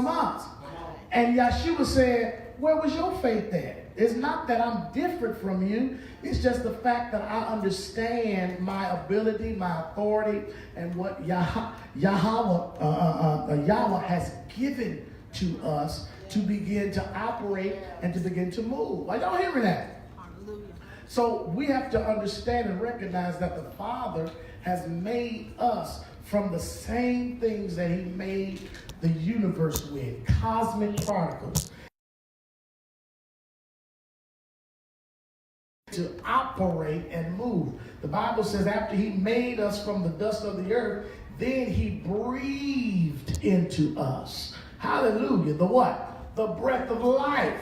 from us. And Yeshua said, where was your faith at? It's not that I'm different from you. It's just the fact that I understand my ability, my authority, and what Yahweh has given to us to begin to operate and to begin to move. Are y'all hearing that? Hallelujah. So we have to understand and recognize that the Father has made us from the same things that he made the universe with, cosmic particles, to operate and move. The Bible says after he made us from the dust of the earth, then he breathed into us. Hallelujah. The what? The breath of life.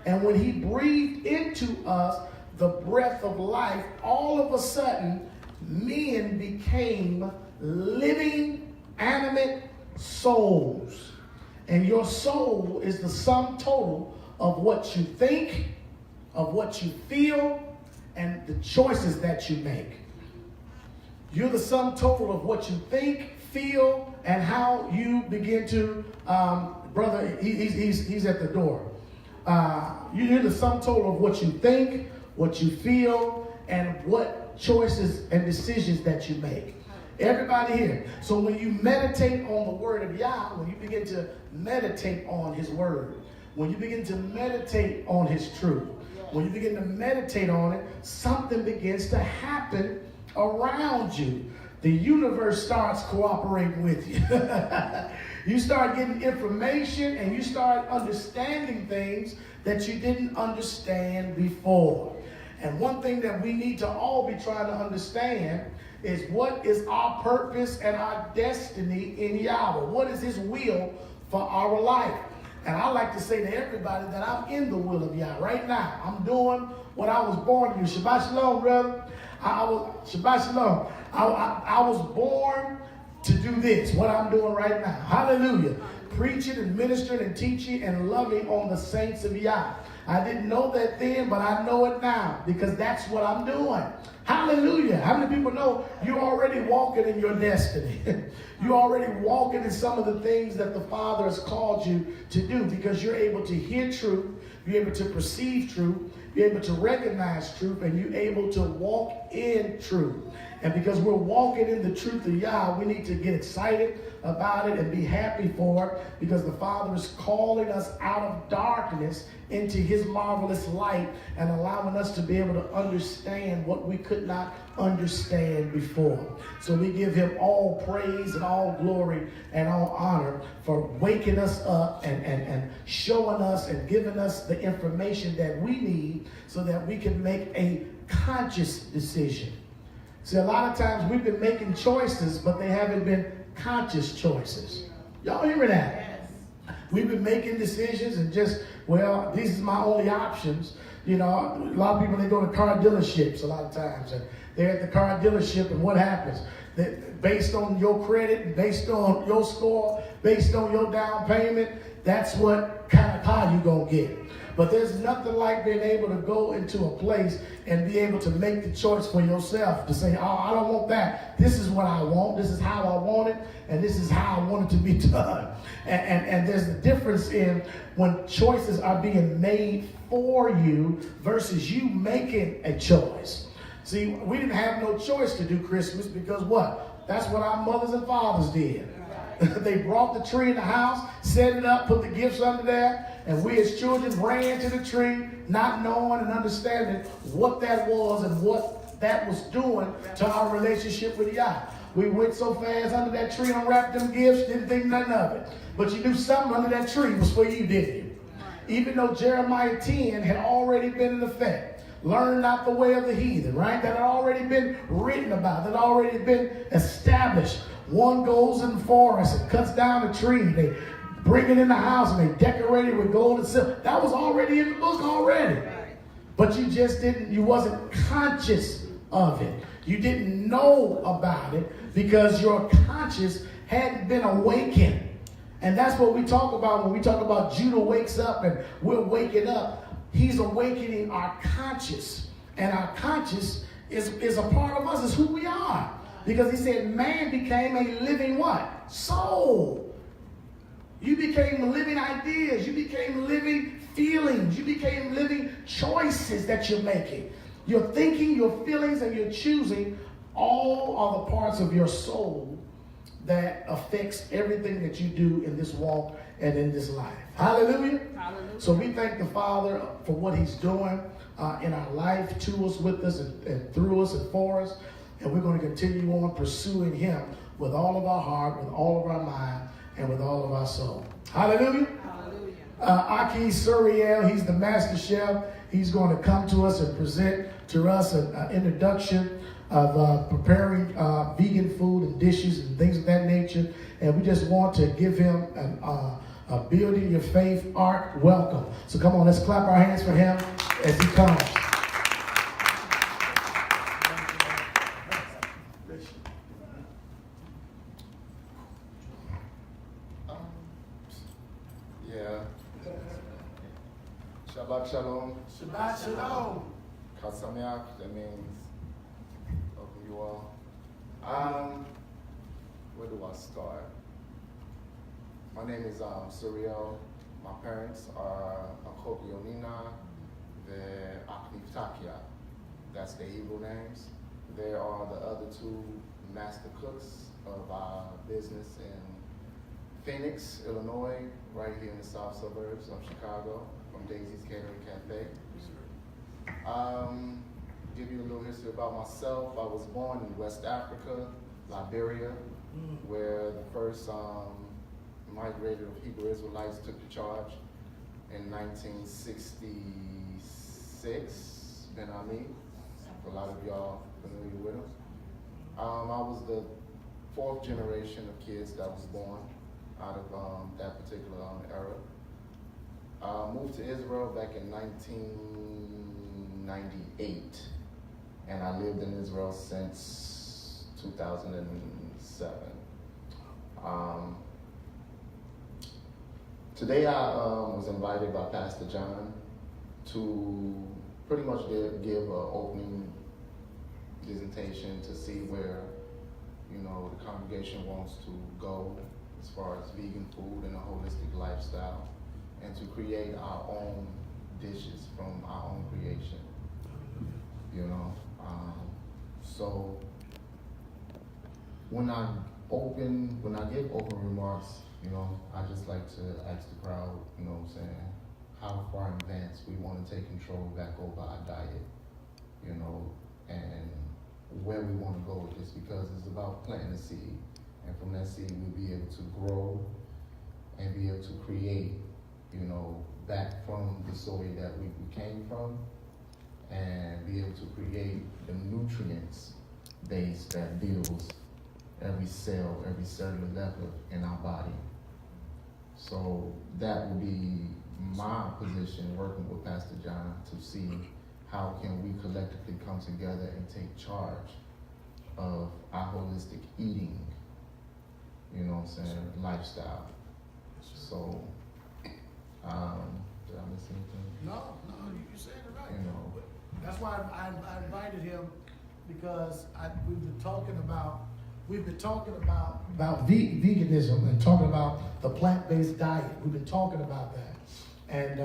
And when he breathed into us the breath of life, all of a sudden, men became living, animate souls. And your soul is the sum total of what you think, of what you feel, and the choices that you make. You're the sum total of what you think, feel, and how you begin to, brother, he's at the door. You're the sum total of what you think, what you feel, and what choices and decisions that you make. Everybody here. So when you meditate on the word of Yah, when you begin to meditate on his word, when you begin to meditate on his truth, when you begin to meditate on it, something begins to happen around you. The universe starts cooperating with you. You start getting information and you start understanding things that you didn't understand before. And one thing that we need to all be trying to understand is what is our purpose and our destiny in Yahweh? What is his will for our life? And I like to say to everybody that I'm in the will of Yah right now. I'm doing what I was born to do. Shabbat shalom, brother. Shabbat shalom. I was born to do this, what I'm doing right now. Hallelujah. Preaching and ministering and teaching and loving on the saints of Yah. I didn't know that then, but I know it now because that's what I'm doing. Hallelujah. How many people know you're already walking in your destiny? You're already walking in some of the things that the Father has called you to do because you're able to hear truth, you're able to perceive truth, you're able to recognize truth, and you're able to walk in truth. And because we're walking in the truth of Yah, we need to get excited about it and be happy for it because the Father is calling us out of darkness into his marvelous light and allowing us to be able to understand what we could not understand before. So we give him all praise and all glory and all honor for waking us up and showing us and giving us the information that we need so that we can make a conscious decision. See, a lot of times we've been making choices, but they haven't been conscious choices. Y'all hear that? Yes. We've been making decisions and just, well, these are my only options. You know, a lot of people, they go to car dealerships a lot of times, and they're at the car dealership, and what happens? That based on your credit, based on your score, based on your down payment, that's what kind of car you're going to get. But there's nothing like being able to go into a place and be able to make the choice for yourself to say, oh, I don't want that. This is what I want. This is how I want it. And this is how I want it to be done. And there's a difference in when choices are being made for you versus you making a choice. See, we didn't have no choice to do Christmas because what? That's what our mothers and fathers did. They brought the tree in the house, set it up, put the gifts under there, and we as children ran to the tree, not knowing and understanding what that was and what that was doing to our relationship with Yah. We went so fast under that tree and unwrapped them gifts, didn't think nothing of it. But you knew something under that tree was for you, didn't you? Even though Jeremiah 10 had already been in effect. Learn not the way of the heathen, right? That had already been written about, that had already been established. One goes in the forest and cuts down a tree. They bring it in the house and they decorate it with gold and silver. That was already in the book already. But you just didn't, you wasn't conscious of it. You didn't know about it because your conscience hadn't been awakened. And that's what we talk about when we talk about Judah wakes up and we're waking up. He's awakening our conscience. And our conscience is a part of us, is who we are. Because he said man became a living what? Soul. You became living ideas. You became living feelings. You became living choices that you're making. You're thinking, your feelings, and you're choosing. All are the parts of your soul that affects everything that you do in this walk and in this life. Hallelujah. Hallelujah. So we thank the Father for what he's doing in our life, to us, with us, and through us, and for us. And we're going to continue on pursuing him with all of our heart, with all of our mind, and with all of our soul. Hallelujah. Hallelujah. Aki Tsooriel, he's the master chef. He's going to come to us and present to us an introduction of preparing vegan food and dishes and things of that nature. And we just want to give him a Building Your Faith Ark welcome. So come on, let's clap our hands for him as he comes. Shabbat Shalom. Shabbat Shalom. Chag Sameach, that means welcome you all. Where do I start? My name is Tsooriel. My parents are Akobi Onina, they're Aknif Takia. That's their Hebrew names. They are the other two master cooks of our business in Phoenix, Illinois, right here in the south suburbs of Chicago, from Daisy's Catering Cafe. Give you a little history about myself. I was born in West Africa, Liberia, where the first migrator of Hebrew Israelites took the charge in 1966. Ben Ami, a lot of y'all familiar with him. I was the fourth generation of kids that was born out of that particular era. Moved to Israel back in 1998, and I lived in Israel since 2007. Today I was invited by Pastor John to pretty much give an opening presentation to see where, you know, the congregation wants to go as far as vegan food and a holistic lifestyle, and to create our own dishes from our own creation, you know. So when I give open remarks, you know, I just like to ask the crowd, you know what I'm saying, how far in advance we want to take control back over our diet, you know, and where we want to go with this, because it's about planting a seed. And from that seed, we'll be able to grow and be able to create, you know, back from the soil that we came from, and be able to create the nutrients base that builds every cell, every cellular level in our body. So that will be my position, working with Pastor John, to see how can we collectively come together and take charge of our holistic eating, you know what I'm saying, lifestyle. So, did I miss anything? No, you said it right. You know. That's why I invited him, because we've been talking about veganism and talking about the plant-based diet. We've been talking about that. And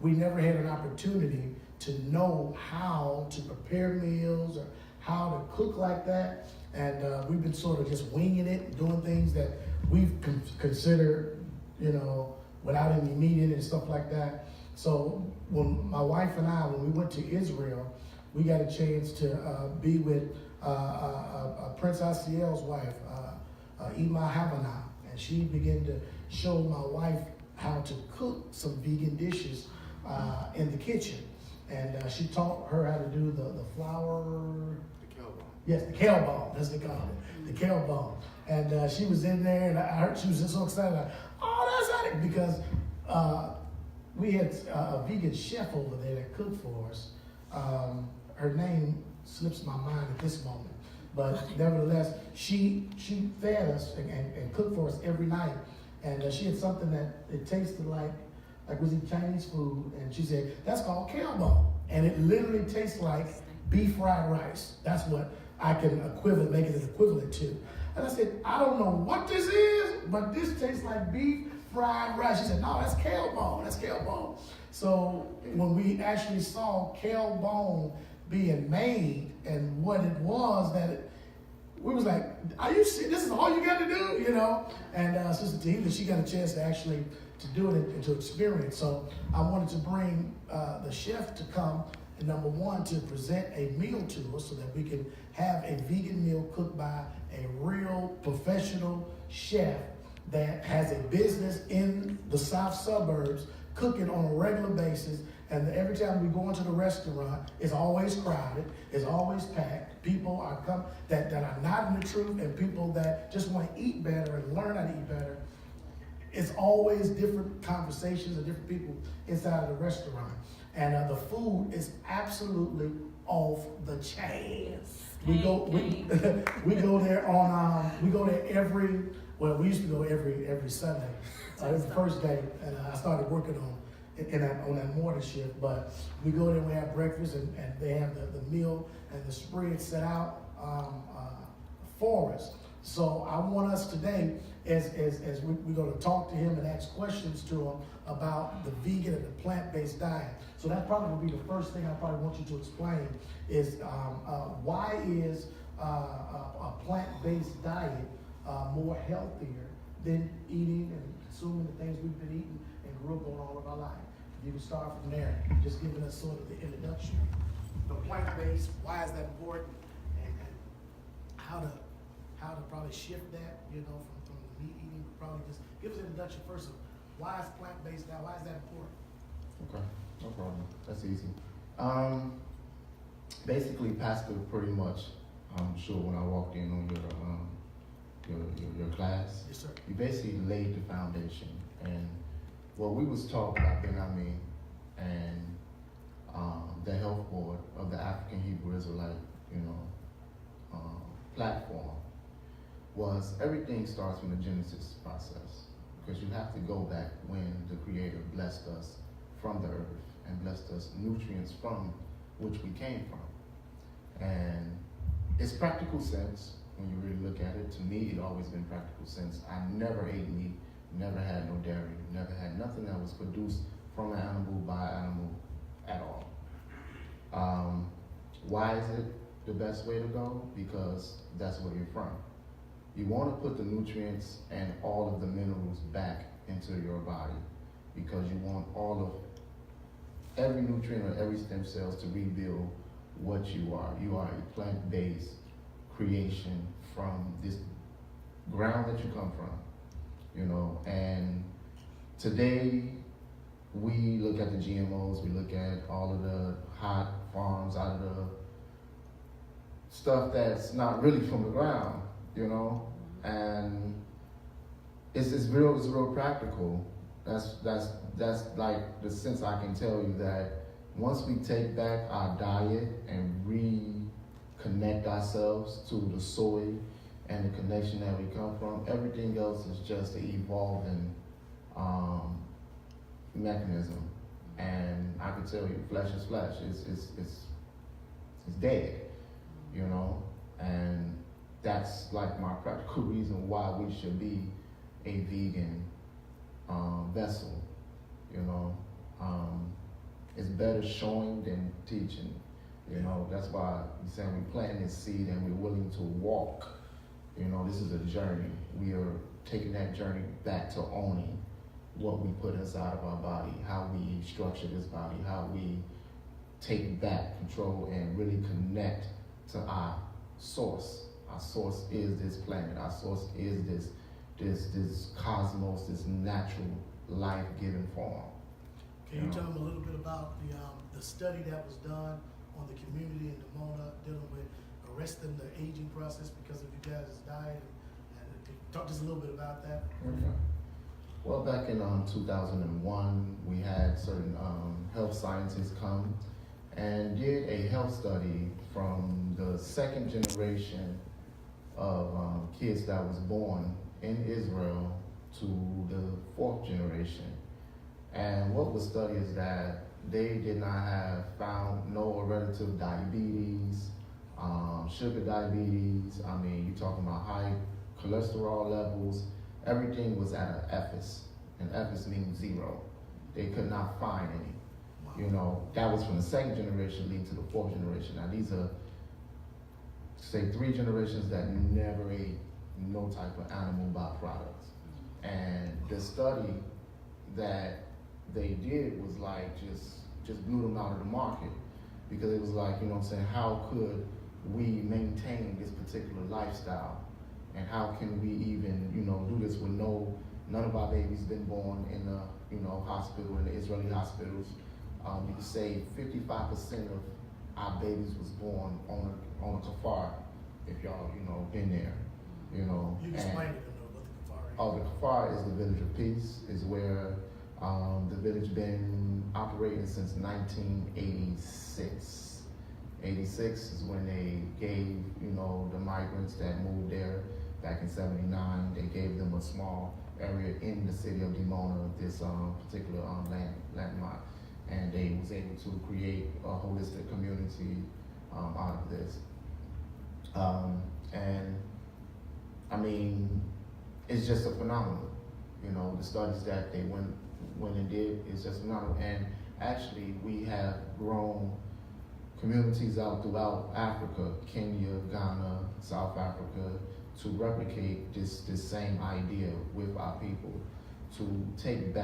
we never had an opportunity to know how to prepare meals or how to cook like that. And we've been sort of just winging it, doing things that we've considered, you know, without any meat in it and stuff like that. So when my wife and I, when we went to Israel, we got a chance to be with Prince Asiel's wife, Ima Havana, and she began to show my wife how to cook some vegan dishes in the kitchen. And she taught her how to do the flour. The kale bone. Yes, the kale bone, that's what they call it, the kale bone. And she was in there, and I heard she was just so excited, like, oh, that's it, because we had a vegan chef over there that cooked for us. Her name slips my mind at this moment, but nevertheless, she fed us and cooked for us every night. And she had something that it tasted like was it Chinese food, and she said, that's called kale bone. And it literally tastes like beef fried rice. That's what I can make it an equivalent to. And I said, I don't know what this is, but this tastes like beef fried rice. She said, no, that's kale bone. That's kale bone. So when we actually saw kale bone being made and what it was, we was like, are you serious? This is all you got to do, you know? And Sister Tatum, she got a chance to actually to do it and to experience. So I wanted to bring the chef to come, and number one, to present a meal to us so that we can have a vegan meal cooked by a real professional chef that has a business in the south suburbs, cooking on a regular basis. And every time we go into the restaurant, it's always crowded, it's always packed. People are come that are not in the truth, and people that just want to eat better and learn how to eat better. It's always different conversations and different people inside of the restaurant. And the food is absolutely off the chain. We go there on we go there every used to go every Sunday. It was the first day, and I started working on that morning shift. But we go there, we have breakfast, and they have the meal and the spread set out for us. So I want us today, as we're going to talk to him and ask questions to him about the vegan and the plant-based diet. So that probably will be the first thing I probably want you to explain is why is a plant-based diet more healthier than eating and consuming the things we've been eating and grew up on all of our life. You can start from there, just giving us sort of the introduction. The plant-based, why is that important, and how to probably shift that, you know, from the meat eating. Probably just give us an introduction first of why is plant-based diet, why is that important? Okay, no problem. That's easy. Basically, Pastor pretty much, I'm sure when I walked in on your class, Yes, sir. you basically laid the foundation. And what we was taught by Veganism and the health board of the African Hebrew Israelite, platform was everything starts from the Genesis process, because you have to go back when the Creator blessed us from the earth and blessed us nutrients from which we came from. And it's practical sense when you really look at it. To me, it always been practical sense. I never ate meat, never had no dairy, never had nothing that was produced from an animal by animal at all. Why is it the best way to go? Because that's where you're from. You want to put the nutrients and all of the minerals back into your body, because you want every nutrient or every stem cells to rebuild what you are. You are a plant-based creation from this ground that you come from, and today we look at the GMOs, we look at all of the hot farms out of the stuff that's not really from the ground, and it's real practical. That's like the sense I can tell you that once we take back our diet and reconnect ourselves to the soil and the connection that we come from, everything else is just an evolving mechanism. And I can tell you, flesh is flesh. It's dead, and that's like my practical reason why we should be a vegan vessel. It's better showing than teaching. That's why you're saying we're planting this seed and we're willing to walk. This is a journey. We are taking that journey back to owning what we put inside of our body, how we structure this body, how we take back control and really connect to our source. Our source is this planet. Our source is this cosmos, this natural life-giving form. Can you tell them a little bit about the study that was done on the community in Demona dealing with arresting the aging process because of you guys' diet? And talk just a little bit about that. Okay. Well, back in 2001, we had certain health scientists come and did a health study from the second generation of kids that was born in Israel to the fourth generation. And what was studied is that they did not have found no hereditary diabetes, sugar diabetes. I mean, you're talking about high cholesterol levels. Everything was at an ephes and epis means zero. They could not find any. Wow. You know, that was from the second generation leading to the fourth generation. Now these are, say, 3 generations that never ate no type of animal byproducts. And the study that they did was like just blew them out of the market, because it was like, you know what I'm saying, how could we maintain this particular lifestyle, and how can we even, you know, do this with none of our babies been born in the, you know, hospital, in the Israeli hospitals. You could say 55% of our babies was born on a kafar, if y'all, you know, been there, you know. You explain it to them what the kafar is. Oh, the kafar is the village of peace, is where the village been operating since 1986. 86 is when they gave, you know, the migrants that moved there back in 79, they gave them a small area in the city of Dimona, this particular landmark, and they was able to create a holistic community out of this. And I mean, it's just a phenomenon. You know, the studies that they went and did is just phenomenal. And actually, we have grown communities out throughout Africa, Kenya, Ghana, South Africa, to replicate this same idea with our people, to take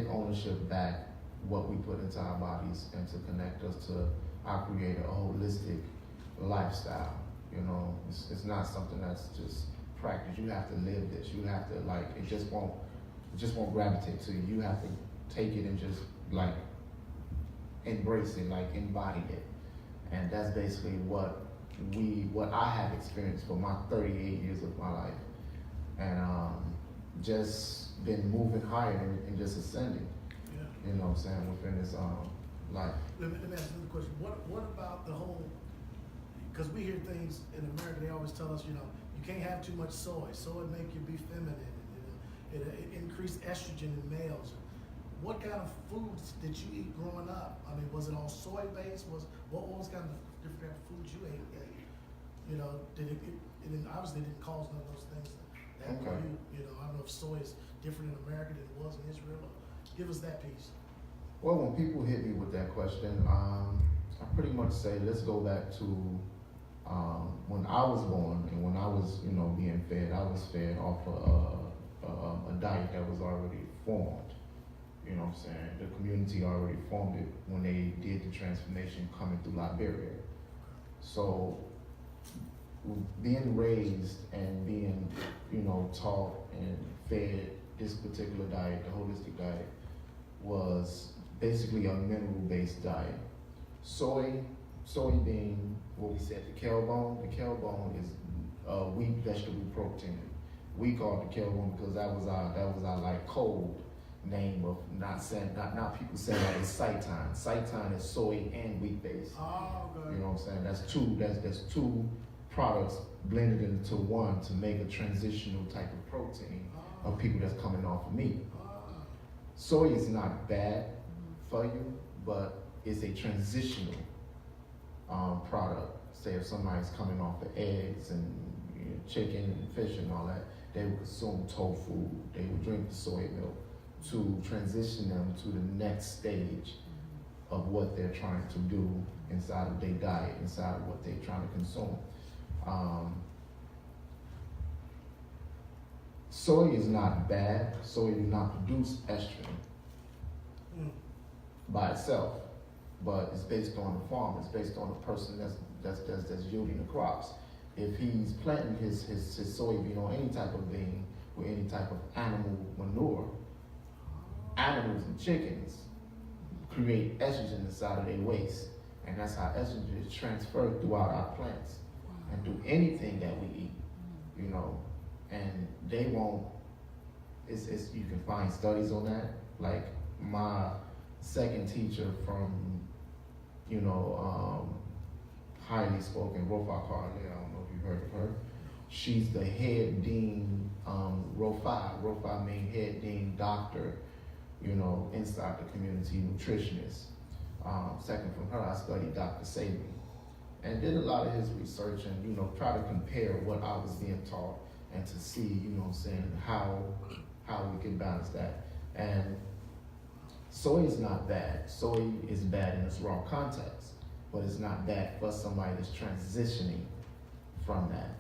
ownership back what we put into our bodies, and to connect us to our Creator, a holistic lifestyle. You know, it's not something that's just practice. You have to live this. You have to, like, it just won't gravitate to you. You have to take it and just like embrace it, like embody it. And that's basically what I have experienced for my 38 years of my life. And just been moving higher and just ascending. Yeah. You know what I'm saying, within this life. Let me ask you the question. What about the whole, because we hear things in America, they always tell us, you know, you can't have too much soy. Soy make you be feminine. It increase estrogen in males. What kind of foods did you eat growing up? I mean, was it all soy based? What was kind of different kind of foods you ate? You know, it obviously didn't cause none of those things that Okay. you know, I don't know if soy is different in America than it was in Israel. Give us that piece. Well, when people hit me with that question, I pretty much say, let's go back to when I was born and when I was, you know, being fed. I was fed off a diet that was already formed. You know what I'm saying? The community already formed it when they did the transformation coming through Liberia. So being raised and being, you know, taught and fed this particular diet, the holistic diet, was basically a mineral-based diet. Soybean, what we said, the kale bone is wheat vegetable protein. We called it the kale bone because that was our like code name of not people saying that it's seitan. Seitan is soy and wheat based. Oh, okay. You know what I'm saying? That's two products blended into one to make a transitional type of protein of people that's coming off of meat. Soy is not bad for you, but it's a transitional product. Say if somebody's coming off of eggs and, you know, chicken and fish and all that, they would consume tofu, they would drink the soy milk to transition them to the next stage of what they're trying to do inside of their diet, inside of what they're trying to consume. Soy is not bad. Soy does not produce estrogen by itself, but it's based on the farm. It's based on the person that's yielding the crops. If he's planting his soybean on any type of bean with any type of animal manure, animals and chickens create estrogen inside of their waste, and that's how estrogen is transferred throughout our plants and through anything that we eat, you know. And they won't. It's you can find studies on that. Like my second teacher from, you know, highly spoken, Rofa Carly, I don't know if you've heard of her. She's the head dean, Rofa mean head dean doctor, you know, inside the community, nutritionist. Second from her, I studied Dr. Sabin and did a lot of his research and, you know, try to compare what I was being taught and to see, you know what I'm saying, how we can balance that. And soy is not bad. Soy is bad in its raw context, but it's not bad for somebody that's transitioning from that.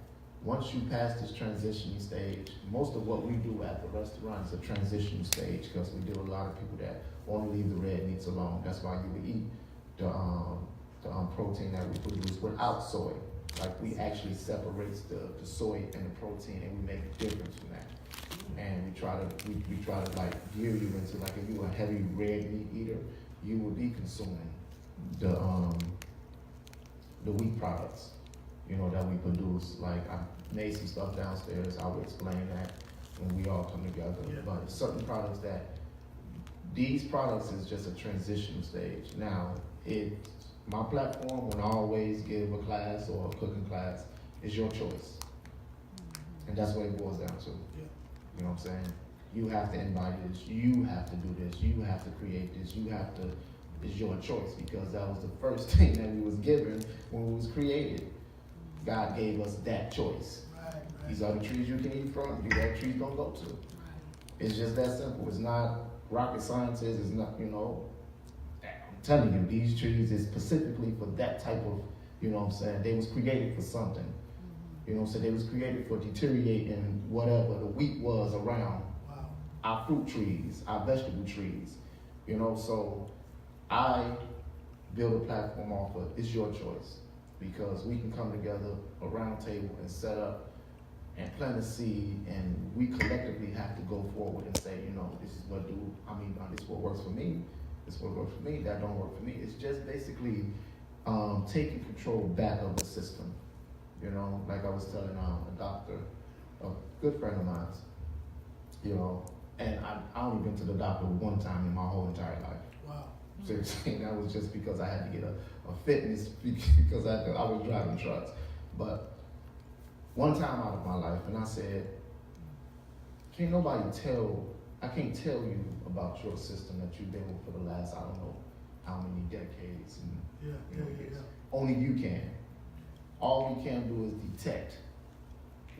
Once you pass this transitioning stage, most of what we do at the restaurant is a transitioning stage, because we deal with a lot of people that only leave the red meats alone. That's why you would eat the protein that we produce without soy. Like, we actually separates the soy and the protein, and we make a difference from that. And we try to like gear you into, like, if you're a heavy red meat eater, you will be consuming the wheat products, you know, that we produce. Like, I made some stuff downstairs. I will explain that when we all come together. Yeah. But certain products these products is just a transition stage. Now, my platform, when I always give a class or a cooking class, is your choice. And that's what it boils down to. Yeah. You know what I'm saying? You have to embody this. You have to do this. You have to create this. It's your choice, because that was the first thing that we was given when we was created. God gave us that choice. Right. These are the trees you can eat from. These are the trees don't go to. Right. It's just that simple. It's not rocket science. It's not, you know, I'm telling you, these trees is specifically for that type of, you know what I'm saying? They was created for something. You know what I'm saying? They was created for deteriorating whatever the wheat was around. Wow. Our fruit trees, our vegetable trees. You know, so I build a platform off of, it's your choice. Because we can come together, a round table, and set up and plant a seed, and we collectively have to go forward and say, you know, this is what works for me, this is what works for me, that don't work for me. It's just basically taking control back of the system. You know, like I was telling a doctor, a good friend of mine, you know, and I only been to the doctor one time in my whole entire life. Wow. Seriously, and that was just because I had to get a fitness, because I was driving trucks. But one time out of my life, and I said, I can't tell you about your system that you've been with for the last, I don't know how many decades. And, yeah. Only you can. All we can do is detect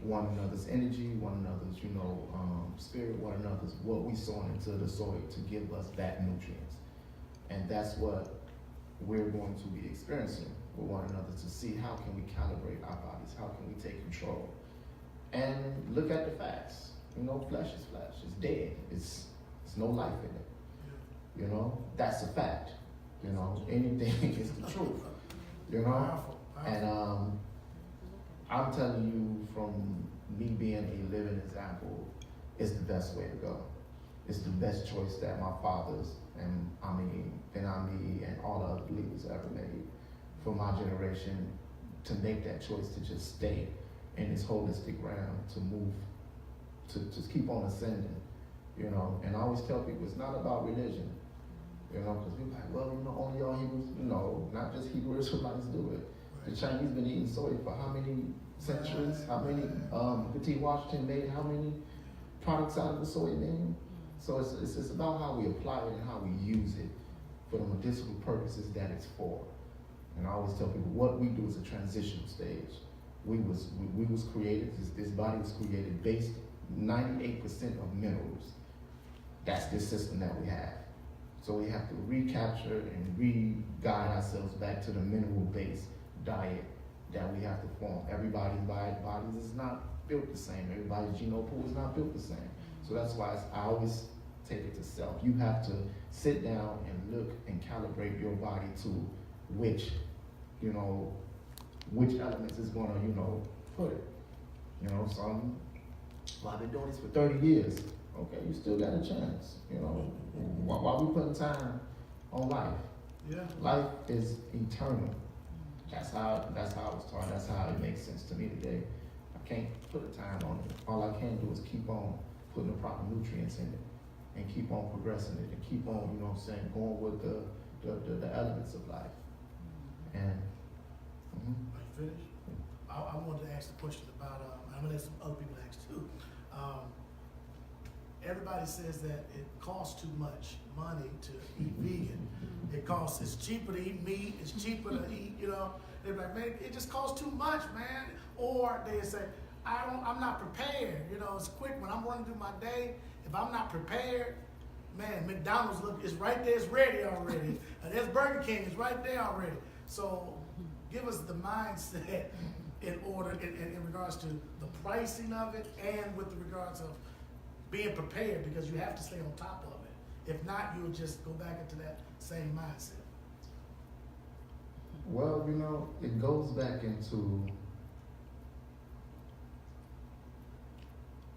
one another's energy, one another's, you know, spirit, one another's, what we sowing into the soil to give us back nutrients. And that's what we're going to be experiencing with one another, to see how can we calibrate our bodies, how can we take control. And look at the facts. You know, flesh is flesh, it's dead, it's no life in it. You know, that's a fact. You know, anything is the truth. You know? And I'm telling you, from me being a living example, it's the best way to go. It's the best choice that my fathers and Benami and all the other believers ever made for my generation, to make that choice to just stay in this holistic realm, to move, to just keep on ascending, you know. And I always tell people, it's not about religion, you know, because people are like, well, you know, only y'all Hebrews. No, not just Hebrew Israelites do it. The Chinese been eating soy for how many centuries? How many? Petit Washington made how many products out of the soy bean? So it's about how we apply it and how we use it for the medicinal purposes that it's for. And I always tell people, what we do is a transition stage. We was created. This body was created based 98% of minerals. That's the system that we have. So we have to recapture and re-guide ourselves back to the mineral-based diet that we have to form. Everybody's bodies is not built the same. Everybody's genome pool is not built the same. So that's why I always take it to self. You have to sit down and look and calibrate your body to which elements is going to, put it. You know, so I've been doing this for 30 years. Okay, you still got a chance. You know, why we putting time on life? Yeah. Life is eternal. That's how I was taught. That's how it makes sense to me today. I can't put a time on it. All I can do is keep on putting the proper nutrients in it, and keep on progressing it, and keep on, going with the elements of life. And are you finished? I wanted to ask a question about. I'm gonna let some other people ask too. Everybody says that it costs too much money to eat vegan. It's cheaper to eat meat. It's cheaper to eat. They're like, man, it just costs too much, man. Or they say, I'm not prepared. It's quick when I'm running through my day. If I'm not prepared, Man, McDonald's is right there, it's ready already. There's Burger King, it's right there already. So give us the mindset in order, in regards to the pricing of it and with the regards of being prepared, because you have to stay on top of it. If not, you'll just go back into that same mindset. Well, you know, it goes back into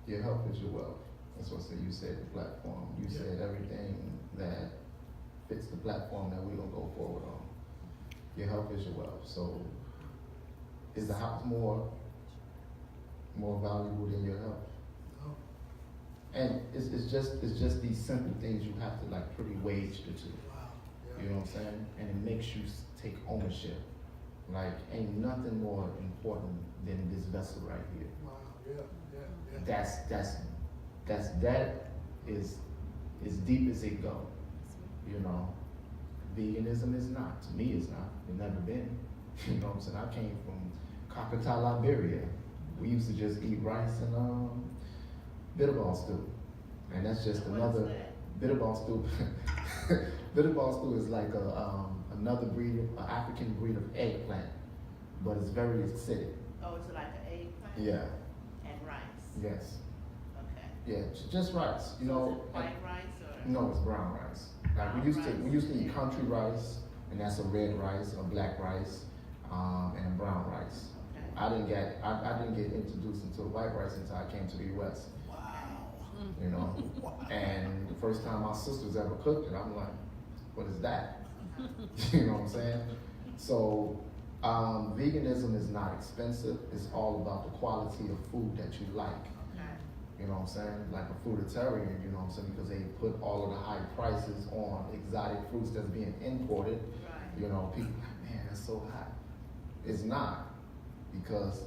your health is your wealth. That's what you said, the platform. You said everything that fits the platform that we're going to go forward on. Your health is your wealth. So is the house more valuable than your health? No. And it's just these simple things you have to like pretty wage the two. Wow. Yeah. You know what I'm saying? And it makes you take ownership. Like, ain't nothing more important than this vessel right here. Wow. Yeah. That is as deep as it go. You know, veganism is not. To me, it's not. It's never been. You know what I'm saying? I came from Kakata, Liberia. We used to just eat rice and bitterball stew, and that's just another bitterball stew. Bitterball stew is like another breed, an African breed of eggplant, but it's very acidic. Oh, it's like an eggplant? Yeah. And rice? Yes. Okay. Yeah, just rice. You know. Is it white rice or? No, it's brown rice. Like we used to eat country rice, and that's a red rice, a black rice, and a brown rice. Okay. I didn't get introduced into white rice until I came to the U.S. Wow. You know, and the first time my sisters ever cooked it, I'm like, what is that? You know what I'm saying? So veganism is not expensive. It's all about the quality of food that you like. Okay. You know what I'm saying? Like a fruitarian, you know what I'm saying? Because they put all of the high prices on exotic fruits that's being imported. Right. You know, people like, man, that's so hot. It's not, because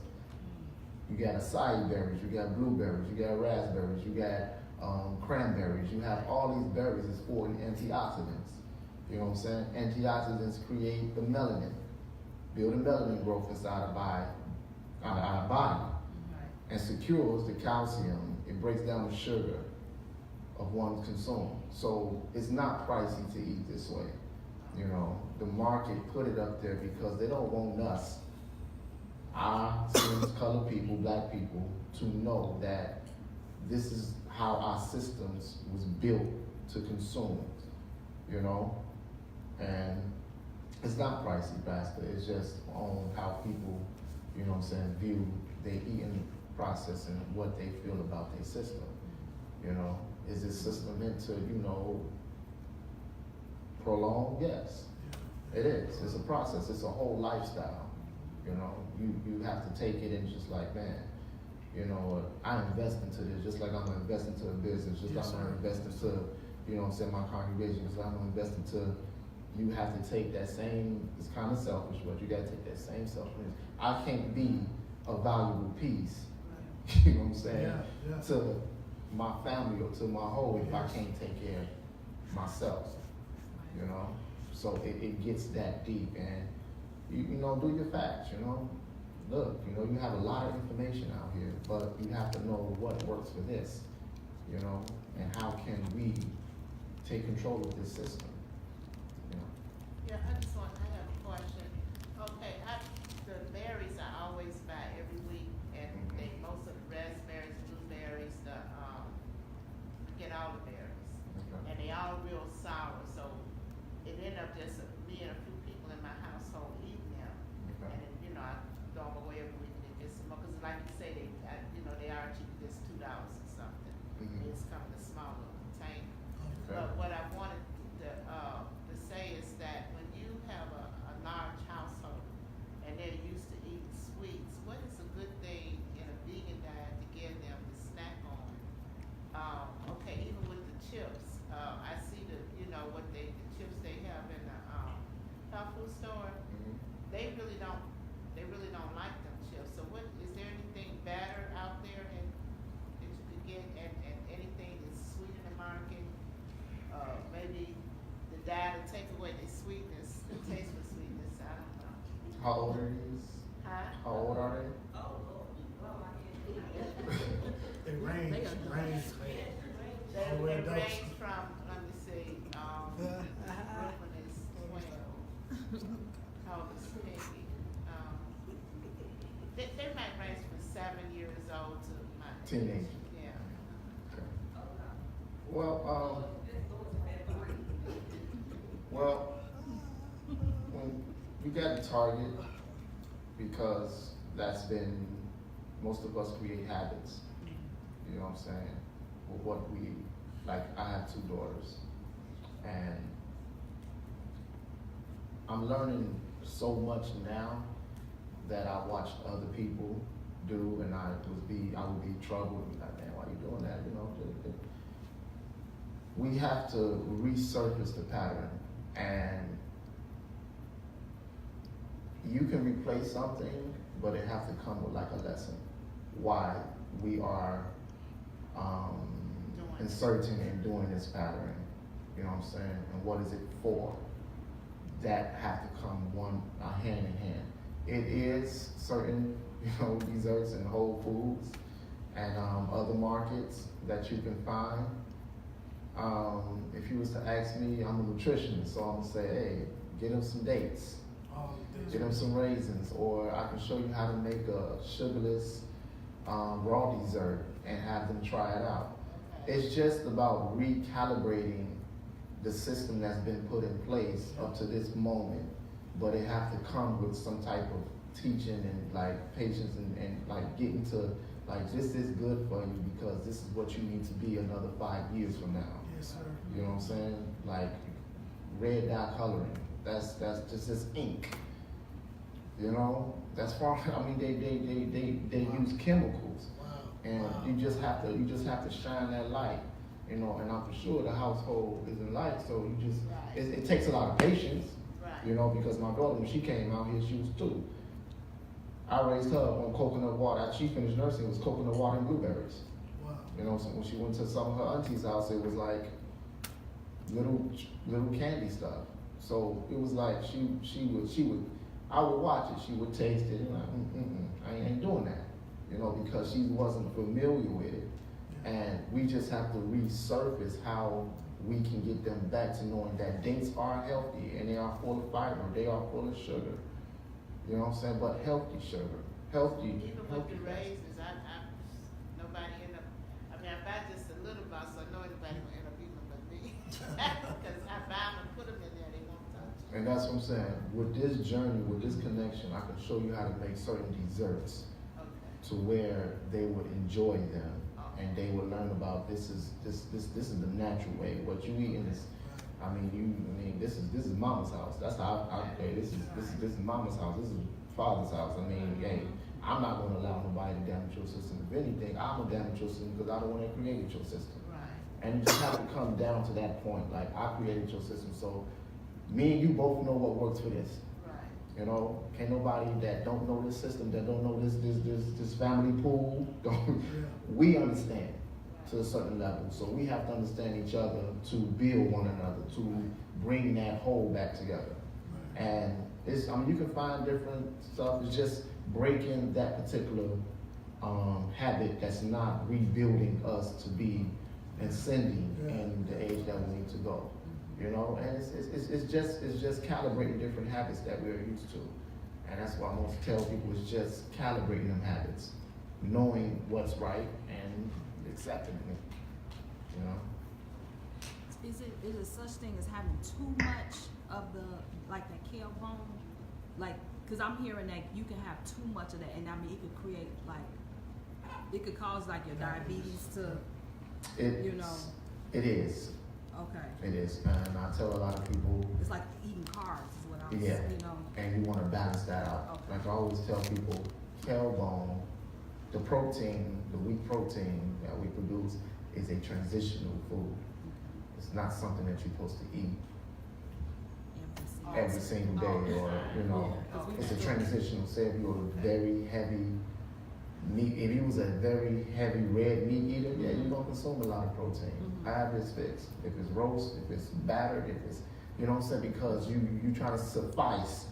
you got acai berries, you got blueberries, you got raspberries, you got cranberries. You have all these berries that's full of antioxidants. You know what I'm saying? Antioxidants create the melanin, build the melanin growth inside our body, Right. and secures the calcium. It breaks down the sugar of one's consumed. So it's not pricey to eat this way. You know, the market put it up there because they don't want us, our colored people, black people, to know that this is how our systems was built to consume, you know? And it's not pricey, Pastor. It's just on how people, you know what I'm saying, view their eating process and what they feel about their system. You know, is this system meant to, you know, prolong? Yes, it is. It's a process. It's a whole lifestyle. You know, you have to take it and just like, man, you know, I invest into this just like I'm gonna invest into a business, just like I'm gonna invest into, you know what I'm saying, my congregation, just like I'm gonna invest into. You have to take that same, it's kind of selfish, but you gotta take that same selfishness. I can't be a valuable piece, you know what I'm saying, to my family or to my whole if I can't take care of myself, you know? So it gets that deep, and you know, do your facts, you know? Look, you know, you have a lot of information out here, but you have to know what works for this, you know, and how can we take control of this system, you know? Yeah, I have a question. Okay, the berries I always buy every week, and they, most of the raspberries, blueberries, get all the berries. Okay. And they all real sour, so it ended up just me and a few people in my household eating them. Okay. And then, you know, I go away every week and get some more, because like you say, they are cheap, just $2 or something. Mhm. It's come in a small little container. Okay. But what I wanted to say is that when you have a large household and they're used to eating sweets, what is a good thing in a vegan diet to give them to snack on? Okay, even with the chips, I see the chips they have in the health food store. Mhm. They really don't like them chips. So what is there anything better out there that you could get, and anything that's sweet in the market? Maybe the diet will take away the sweetness, the taste for sweetness. I don't know. How old are these? Huh? How old are they? Oh, well, They range. they range from, let me Teenager. Yeah. Okay. Well, when we got to Target, because that's been, most of us create habits, you know what I'm saying? With what we, like, I have 2 daughters, and I'm learning so much now that I watched other people do, and I would be troubled, and be like, man, why you doing that, you know? We have to resurface the pattern, and you can replace something, but it have to come with like a lesson. Why we are inserting and doing this pattern, you know what I'm saying? And what is it for? That have to come hand in hand. It is certain, desserts and Whole Foods and other markets that you can find. If you was to ask me, I'm a nutritionist, so I'm gonna say, hey, get them some dates, get them some raisins, or I can show you how to make a sugarless raw dessert and have them try it out. It's just about recalibrating the system that's been put in place up to this moment, but it have to come with some type of teaching and like patience and like getting to like this is good for you because this is what you need to be another 5 years from now. Yes, sir. You know what I'm saying? Like red dye coloring. That's just this ink. You know? That's far. I mean they use chemicals. Wow. And you just have to shine that light. You know, and I'm sure the household isn't light, so you just it takes a lot of patience. Right. You know, because my daughter, when she came out here, she was 2. I raised her on coconut water. After she finished nursing, it was coconut water and blueberries. Wow. You know, so when she went to some of her auntie's house, it was like little candy stuff. So it was like she would I would watch it, she would taste it, and like, I ain't doing that. You know, because she wasn't familiar with it. And we just have to resurface how we can get them back to knowing that dates are healthy and they are full of fiber, they are full of sugar. You know what I'm saying? But healthy sugar. Healthy. Even with the raisins, nobody end up, I mean, I buy just a little box, so I know anybody will end up eating them but me. Because I buy them and put them in there, they won't touch. And that's what I'm saying. With this journey, with this connection, I can show you how to make certain desserts to where they would enjoy them. And they will learn about this is the natural way. What you eating is, this is mama's house. That's how I okay. This is mama's house. This is father's house. I mean, hey, I'm not going to allow nobody to damage your system. If anything, I'm gonna damage your system because I don't want to create your system. Right. And you just have to come down to that point. Like I created your system, so me and you both know what works for this. You know, can't nobody that don't know this system, that don't know this family pool, we understand to a certain level. So we have to understand each other to build one another, to bring that whole back together. And it's, you can find different stuff. It's just breaking that particular habit that's not rebuilding us to be ascending in the age that we need to go. You know, and it's just calibrating different habits that we're used to. And that's why I want to tell people it's just calibrating them habits, knowing what's right and accepting it. You know? Is it such thing as having too much of the kale bone? Like, cause I'm hearing that you can have too much of that, and I mean it could create it could cause your diabetes to, It is. Okay. It is, and I tell a lot of people. It's like eating carbs is what I'm saying. And you want to balance that out. Okay. Like I always tell people, kale bone, the protein, the wheat protein that we produce is a transitional food. It's not something that you're supposed to eat every single day, or it's a transitional. Say if you're a very heavy meat, if you was a very heavy red meat eater, you're gonna consume a lot of protein. However it's fixed, if it's roast, if it's battered, if it's, you know what I'm saying, because you try to suffice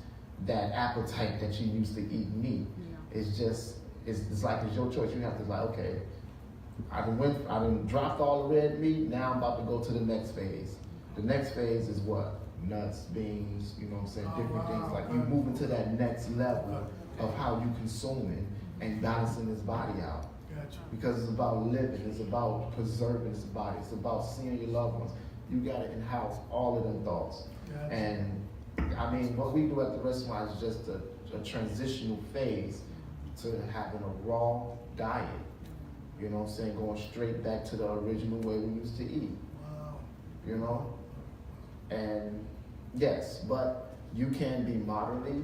that appetite that you used to eat meat. It's just, it's like it's your choice. You have to okay, I done dropped all the red meat, now I'm about to go to the next phase. The next phase is what? Nuts, beans, you know what I'm saying, different things. Like you moving to that next level of how you consuming and balancing this body out. Gotcha. Because it's about living, it's about preserving this body, it's about seeing your loved ones. You got to in-house all of them thoughts. Gotcha. And I mean, what we do at the restaurant is just a transitional phase to having a raw diet. You know what I'm saying? Going straight back to the original way we used to eat. Wow. You know? And yes, but you can be moderately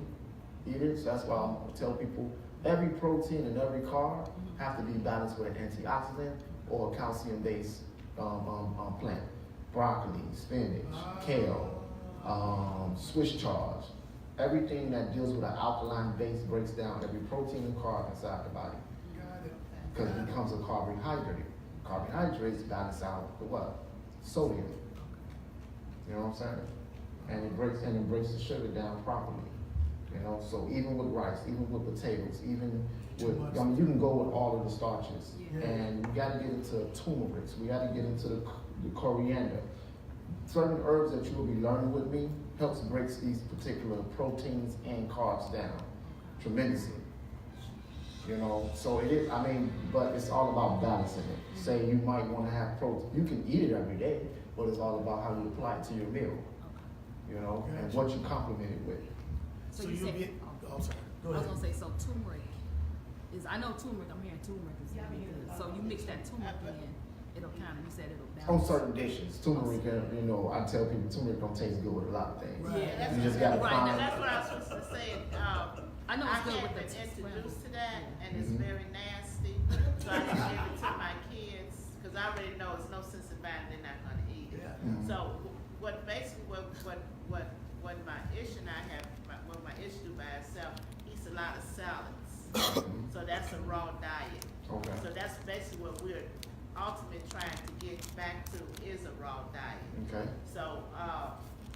eaters. That's why I tell people every protein and every carb have to be balanced with an antioxidant or a calcium-based plant. Broccoli, spinach, kale, Swiss chard. Everything that deals with an alkaline base breaks down every protein and carb inside the body. Got it. Because it becomes a carbohydrate. Carbohydrates balance out the what? Sodium. You know what I'm saying? And it breaks the sugar down properly. You know, so even with rice, even with potatoes, even with, I mean, you can go with all of the starches. Yeah. And we got to get into turmeric. We got to get into the coriander. Certain herbs that you will be learning with me helps break these particular proteins and carbs down tremendously. You know, so it is, I mean, but it's all about balancing it. Say you might want to have protein. You can eat it every day, but it's all about how you apply it to your meal. You know, and what you complement it with. So you said, oh, sorry. Go I was ahead. gonna say, so turmeric is, I know turmeric, I'm hearing turmeric is very good. So you mix that turmeric in, it'll kind of, you said it'll On balance. certain dishes, turmeric, you know, I tell people turmeric don't taste good with a lot of things. Right. Yeah, that's You just what- gotta Right, find. That's what I was supposed to say. I know it's good had with the been scrambled. introduced to that, and it's Mhm. very nasty. So I just give it to my kids because I already know it's no sense in buying. They're not going to eat it. Yeah. Mhm. So what basically what my ish and I have, what my ish do by itself, eats a lot of salads. So that's a raw diet. Okay. So that's basically what we're ultimately trying to get back to is a raw diet. Okay. So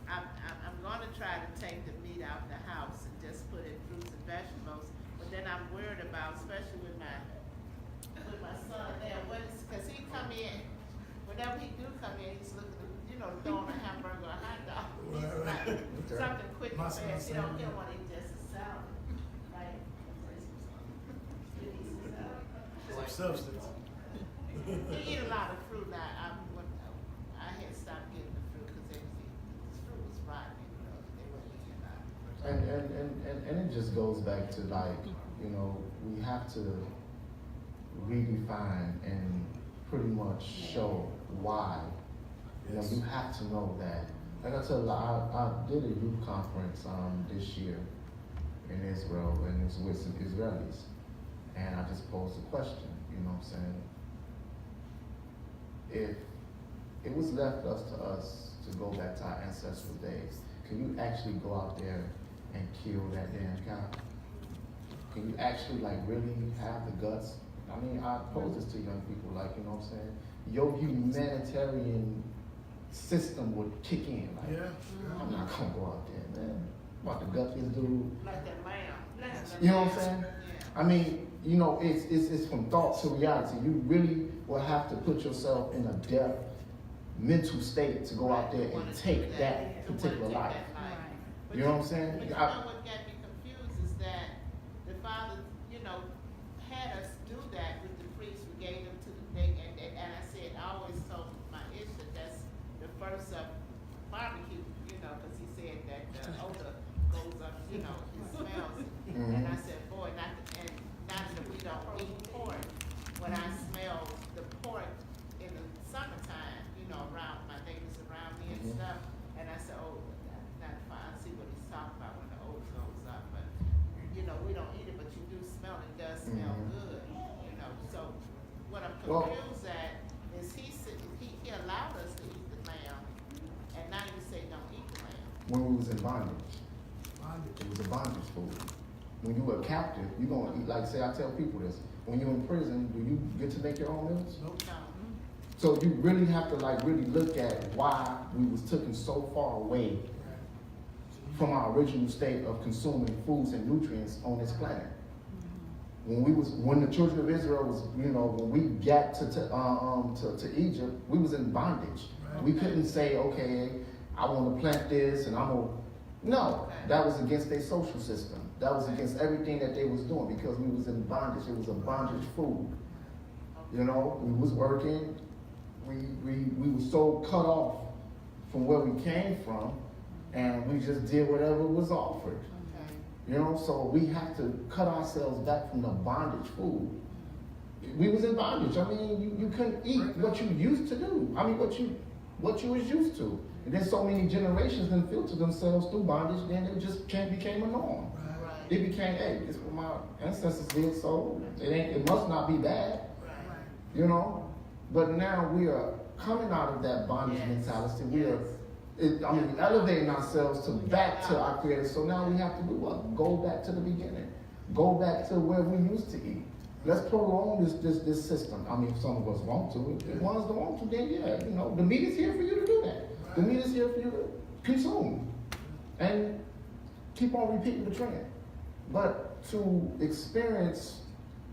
I'm going to try to take the meat out the house and just put in fruits and vegetables. But then I'm worried about, especially with my son there, because he come in, whenever he do come in, he's looking, you know, throwing a hamburger or a hot dog. He's like, Okay. something quick My and son fast. He said don't that. want to eat just a salad, right? He eats a salad. Some substance. He eat a lot of fruit. I had stopped getting the fruit because the fruit was rotten. You know, they wouldn't eat a lot. And it just goes back to like, you know, we have to redefine and pretty much show why. You know, you have to know that. Like I said, I did a youth conference this year in Israel, and it's with some Israelis. And I just posed a question, you know what I'm saying? If it was left to us to go back to our ancestral days, can you actually go out there and kill that damn cow? Can you actually like really have the guts? I mean, I pose this to young people, like, you know what I'm saying? Your humanitarian system would kick in. Like, I'm not gonna go out there, man. I'm about to gut this dude. Like that lamb. You know what I'm saying? Yeah. I mean, you know, it's from thought to reality. You really will have to put yourself in a depth mental state to go out there and take that particular life. But You know what I'm saying? But you know what got me confused is that the Father, you know, had us do that with the priests. We gave them to the thing, and I said, I always told my ish that that's the first of barbecue, you know, because he said that the odor goes up, you know, it smells. And I said, boy, not that we don't eat pork. When I smell the pork in the summertime, you know, around my neighbors around me and stuff, and I said, oh, not fine. I see what he's talking about when the odor goes up, but you know, we don't eat it, but you do smell it. It does smell good, you know. So what I'm confused at is he allowed us to eat the lamb, and now you say don't eat the lamb. When we was in bondage, it was a bondage food. When you were a captive, you gonna eat, like say I tell people this, when you're in prison, do you get to make your own meals? No. So you really have to like really look at why we was taken so far away from our original state of consuming foods and nutrients on this planet. When the children of Israel was, you know, when we got to Egypt, we was in bondage. Right. We couldn't say, okay, I want to plant this and I'm gonna. No, that was against their social system. That was against everything that they was doing because we was in bondage. It was a bondage food. You know, we was working. We were so cut off from where we came from, and we just did whatever was offered. Okay. You know, so we have to cut ourselves back from the bondage food. We was in bondage. I mean, you couldn't eat what you used to do. I mean, what you was used to. And then so many generations then filtered themselves through bondage, then it just became a norm. Right. It became, hey, this is what my ancestors did, so it must not be bad. Right. You know? But now we are coming out of that bondage Yes. mentality. We are Yes. elevating ourselves back to our Creator. So now we have to do what? Go back to the beginning. Go back to where we used to eat. Let's prolong this system. I mean, if some of us want to. If ones don't want to, then yeah, you know, the meat is here for you to do that. The meat is here for you to consume. And keep on repeating the trend. But to experience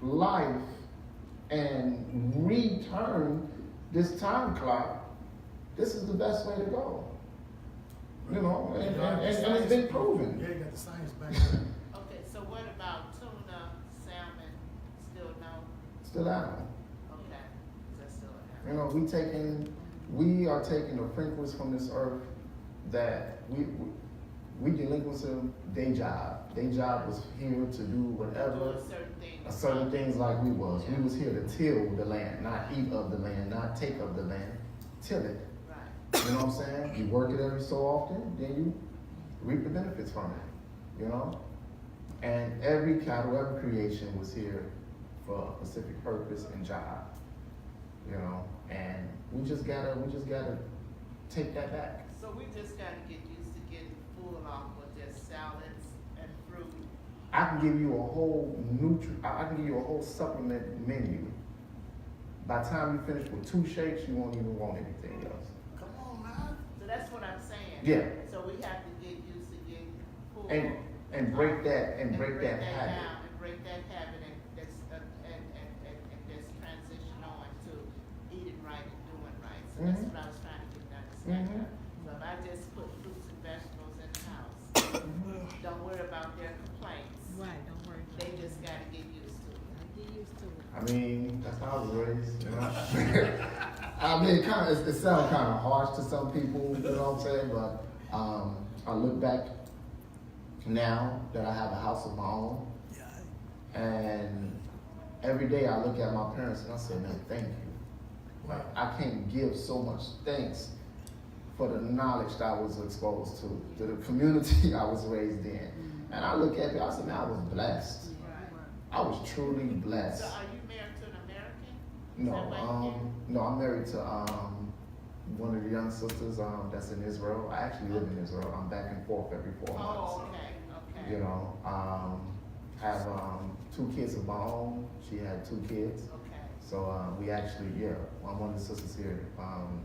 life and return this time clock, this is the best way to go. You know, and it's been proven. Yeah, you got the science back there. Okay, so what about tuna, salmon, still no? Still animal. Okay, that's still an You know, we are taking the frequency from this earth that we delinquents in their job. Their job was here to do whatever, doing certain things. certain things like we was. We was here to till the land, not eat of the land, not take of the land, till it. Right. You know what I'm saying? You work it every so often, then you reap the benefits from it. You know? And every cattle, every creation was here for a specific purpose and job. You know? And we just gotta take that back. So we just gotta get used to getting full off with just salads and fruit. I can give you a whole I can give you a whole supplement menu. By the time you finish with 2 shakes, you won't even want anything else. Come on, man. So that's what I'm saying. Yeah. So we have to get used to getting full. And break that habit. down and break that habit and just transition on to eating right and doing right. So that's what I was trying to get to understand. So if I just put fruits and vegetables in the house, don't worry about their complaints. Right, don't worry. They just gotta get used to it. Get used to it. I mean, that's how I was raised, you know. I mean, it sounds kind of harsh to some people, you know what I'm saying? But I look back now that I have a house of my own, and every day I look at my parents and I say, man, thank you. Like, I can't give so much thanks for the knowledge that I was exposed to the community I was raised in. And I look at it, I say, man, I was blessed. I was truly blessed. So are you married to an American? Is No, that why you did? no, I'm married to one of the young sisters that's in Israel. I actually live in Israel. I'm back and forth every 4 months. Oh, okay. You know, have 2 kids of my own. She had 2 kids. Okay. So we actually, I'm one of the sisters here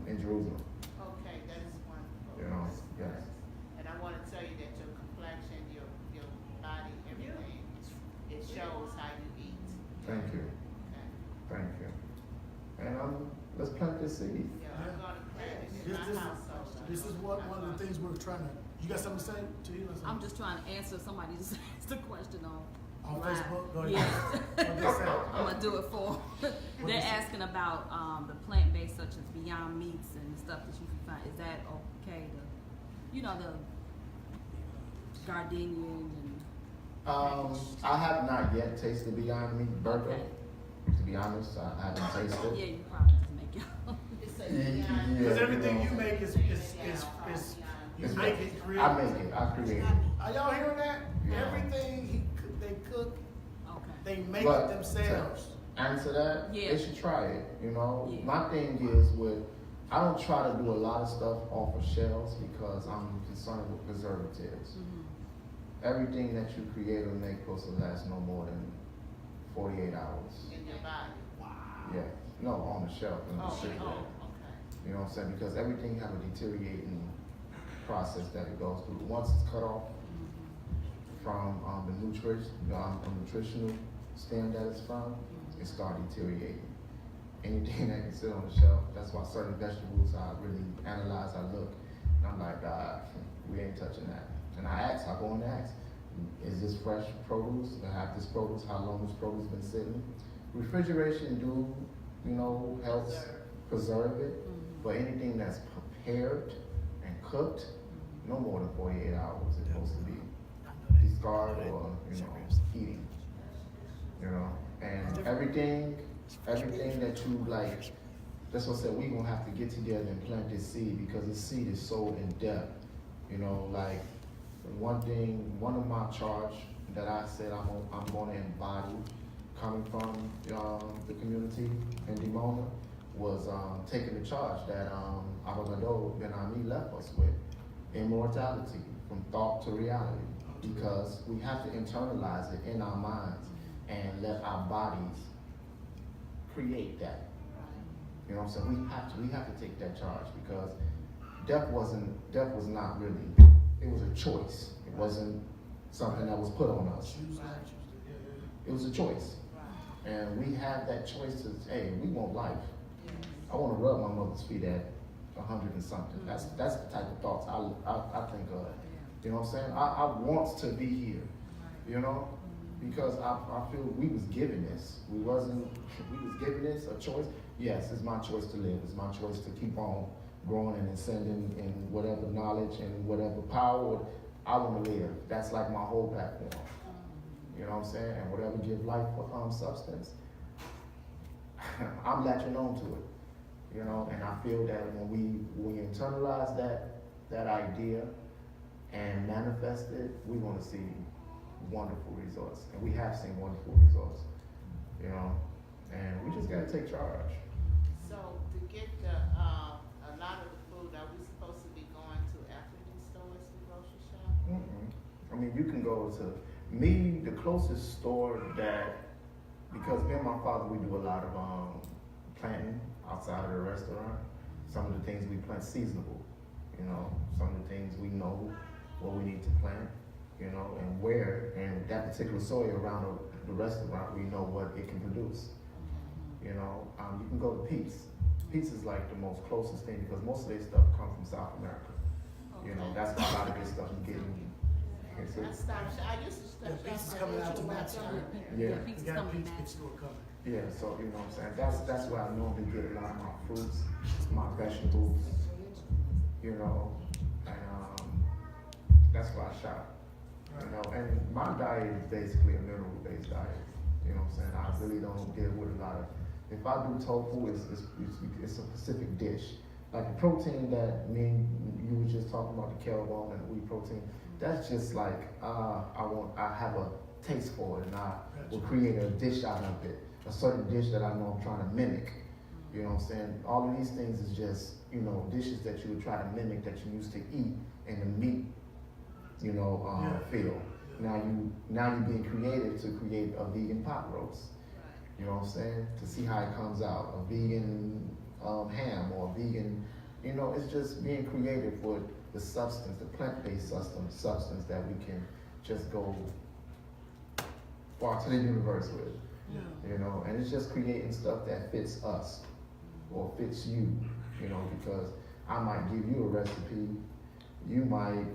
in Jerusalem. Okay, that is wonderful. You know, yes. And I want to tell you that your complexion, your body, everything, it shows how you eat. Thank you. Okay. Thank you. And let's plant this seed. Yeah, I'm gonna plant it in This, my this, household. this is one of the things we're trying to. You got something to say to you? I'm just trying to answer somebody just asked a question on Facebook. Go ahead. Yeah. What they say? I'm gonna do it for. They're asking about the plant based such as Beyond Meats and stuff that you can find. Is that okay? The gardenian and I have not yet tasted Beyond Meat burger. Okay. To be honest, I haven't tasted yeah, it. you probably just make your It's a Yeah, beyond. Because you everything know. you make is you It's- make it create. I make it. I create it. Are y'all hearing that? Yeah. Everything they cook, Okay. they make But it themselves. to answer that, Yeah. they should try it. You know, Yeah. my thing is I don't try to do a lot of stuff off of shelves because I'm concerned with preservatives. Everything that you create or make supposed to last no more than 48 hours. In your body. Yeah. No, on the shelf in the Oh, refrigerator. okay. You know what I'm saying? Because everything have a deteriorating process that it goes through. Once it's cut off from the nutritional stand that it's from, it start deteriorating. Anything that can sit on the shelf, that's why certain vegetables I really analyze, I look, and I'm like, we ain't touching that. And I go and ask, is this fresh produce? I have this produce, how long this produce been sitting? Refrigeration do helps preserve it. But anything that's prepared and cooked, no more than 48 hours is supposed to be discarded or, eating. And everything that you like, that's what I said, we're gonna have to get together and plant this seed, because this seed is so in depth. Like one of my charge that I said I'm gonna embody coming from the community in Dimona was taking the charge that Abagado Ben Ami left us with, immortality from thought to reality, because we have to internalize it in our minds and let our bodies create that. You know what I'm saying? We have to take that charge, because death was not really, it was a choice. It wasn't something that was put on us. It was a choice. And we have that choice to, hey, we want life. I want to rub my mother's feet at 100 and something. That's the type of thoughts I think of. You know what I'm saying? I want to be here, because I feel we was given this. We was given this a choice. Yes, it's my choice to live. It's my choice to keep on growing and ascending in whatever knowledge and whatever power I want to live. That's like my whole platform. You know what I'm saying? And whatever give life substance, I'm latching on to it. And I feel that when we internalize that idea and manifest it, we're going to see wonderful results. And we have seen wonderful results. And we just got to take charge. So to get a lot of the food, are we supposed to be going to African stores to grocery shop? I mean, you can go to the closest store that, because me and my father, we do a lot of planting outside of the restaurant. Some of the things we plant seasonable, some of the things we know what we need to plant, and where, and that particular soil around the restaurant, we know what it can produce. You can go to Pete's. Pete's is like the most closest thing, because most of their stuff comes from South America. That's why a lot of this stuff you get. I used to stop Pizza's coming out to Matt's. Yeah. We got a pizza store coming. Yeah, so you know what I'm saying? That's where I normally get a lot of my fruits, my vegetables, and that's why I shop. And my diet is basically a mineral-based diet. You know what I'm saying? I really don't deal with a lot of, if I do tofu, it's a specific dish. Like the protein that you were just talking about, the kale bone and the wheat protein, that's just like, I have a taste for it, and I will create a dish out of it, a certain dish that I know I'm trying to mimic. You know what I'm saying? All of these things is just, dishes that you would try to mimic that you used to eat in the meat, field. Now you're being creative to create a vegan pot roast. You know what I'm saying? To see how it comes out, a vegan ham or a vegan, it's just being creative with the substance, the plant-based substance that we can just go far to the universe with. And it's just creating stuff that fits us or fits you, because I might give you a recipe, you might,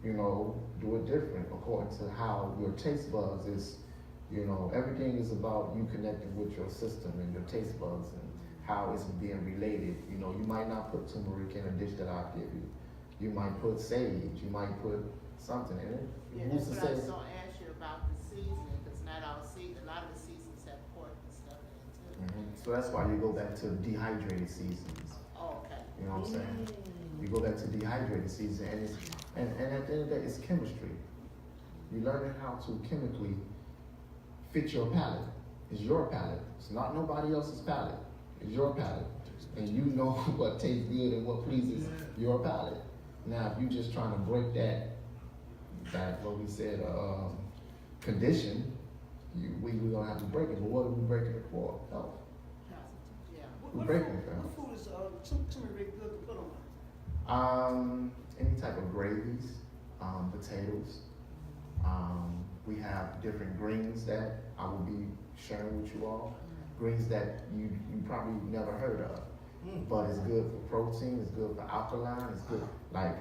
do it different according to how your taste buds is, everything is about you connecting with your system and your taste buds and how it's being related. You might not put turmeric in a dish that I give you. You might put sage, you might put something in it. Yeah, that's what I was going to ask you about the seasoning, because not all a lot of the seasons have pork and stuff in it too. So that's why you go back to dehydrated seasons. Oh, okay. You know what I'm saying? You go back to dehydrated season, and at the end of the day, it's chemistry. You're learning how to chemically fit your palate. It's your palate. It's not nobody else's palate. It's your palate. And you know what tastes good and what pleases your palate. Now, if you're just trying to break that what we said, condition, we're going to have to break it. But what are we breaking it for? Health. Yeah. We're breaking it for health. What food is turmeric good to put on? Any type of gravies, potatoes. We have different greens that I will be sharing with you all. Greens that you probably never heard of. But it's good for protein, it's good for alkaline, it's good. Like,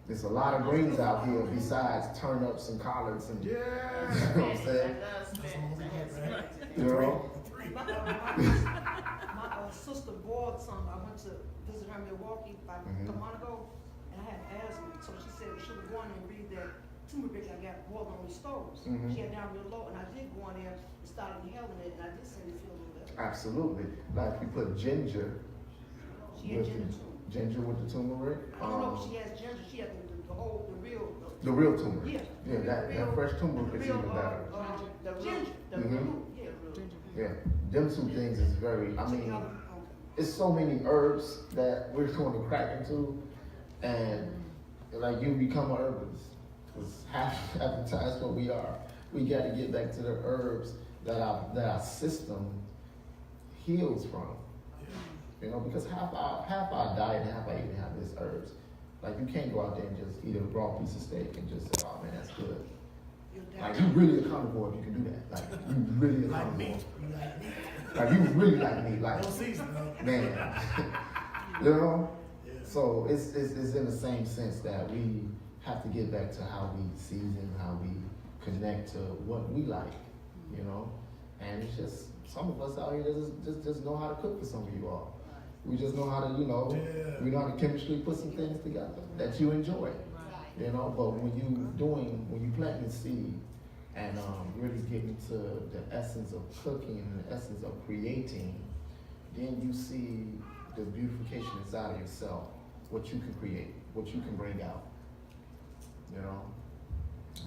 there's a lot of greens out here besides turnips and collards and, you know what I'm saying? You know? My sister boiled some. I went to visit her in Milwaukee about Mhm. a month ago, and I had asthma. So she said she would go in there and read that turmeric I got boiled on these stoves. Mhm. She had down real low, and I did go in there and started inhaling it, and I did seem to feel a little better. Absolutely. Like you put ginger. She had with ginger the- too. Ginger with the turmeric. I don't know if she has ginger. She has the whole, the real. The real turmeric. Yeah. Yeah, that fresh turmeric is even better. The ginger. The Mhm. root. Yeah. Yeah, them two things is very. I mean, it's so many herbs that we're going to crack into, and like you become an herbalist. Because half the time that's what we are. We got to get back to the herbs that our system heals from. You know, because half our diet and half our eating habit is herbs. Like you can't go out there and just eat a raw piece of steak and just say, "Oh man, that's good." Like you really accountable if you can do that. Like you really Like accountable. meat. You like meat. Like you really like meat. Like No season, though. man, you know. Yeah. So it's in the same sense that we have to get back to how we season, how we connect to what we like, you know. And it's just some of us out here just know how to cook for some of you all. We just know how to, you know, Yeah. we know how to chemistry put some things together that you enjoy, you know. But when you planting the seed and really getting to the essence of cooking and the essence of creating, then you see the beautification inside of yourself, what you can create, what you can bring out, you know.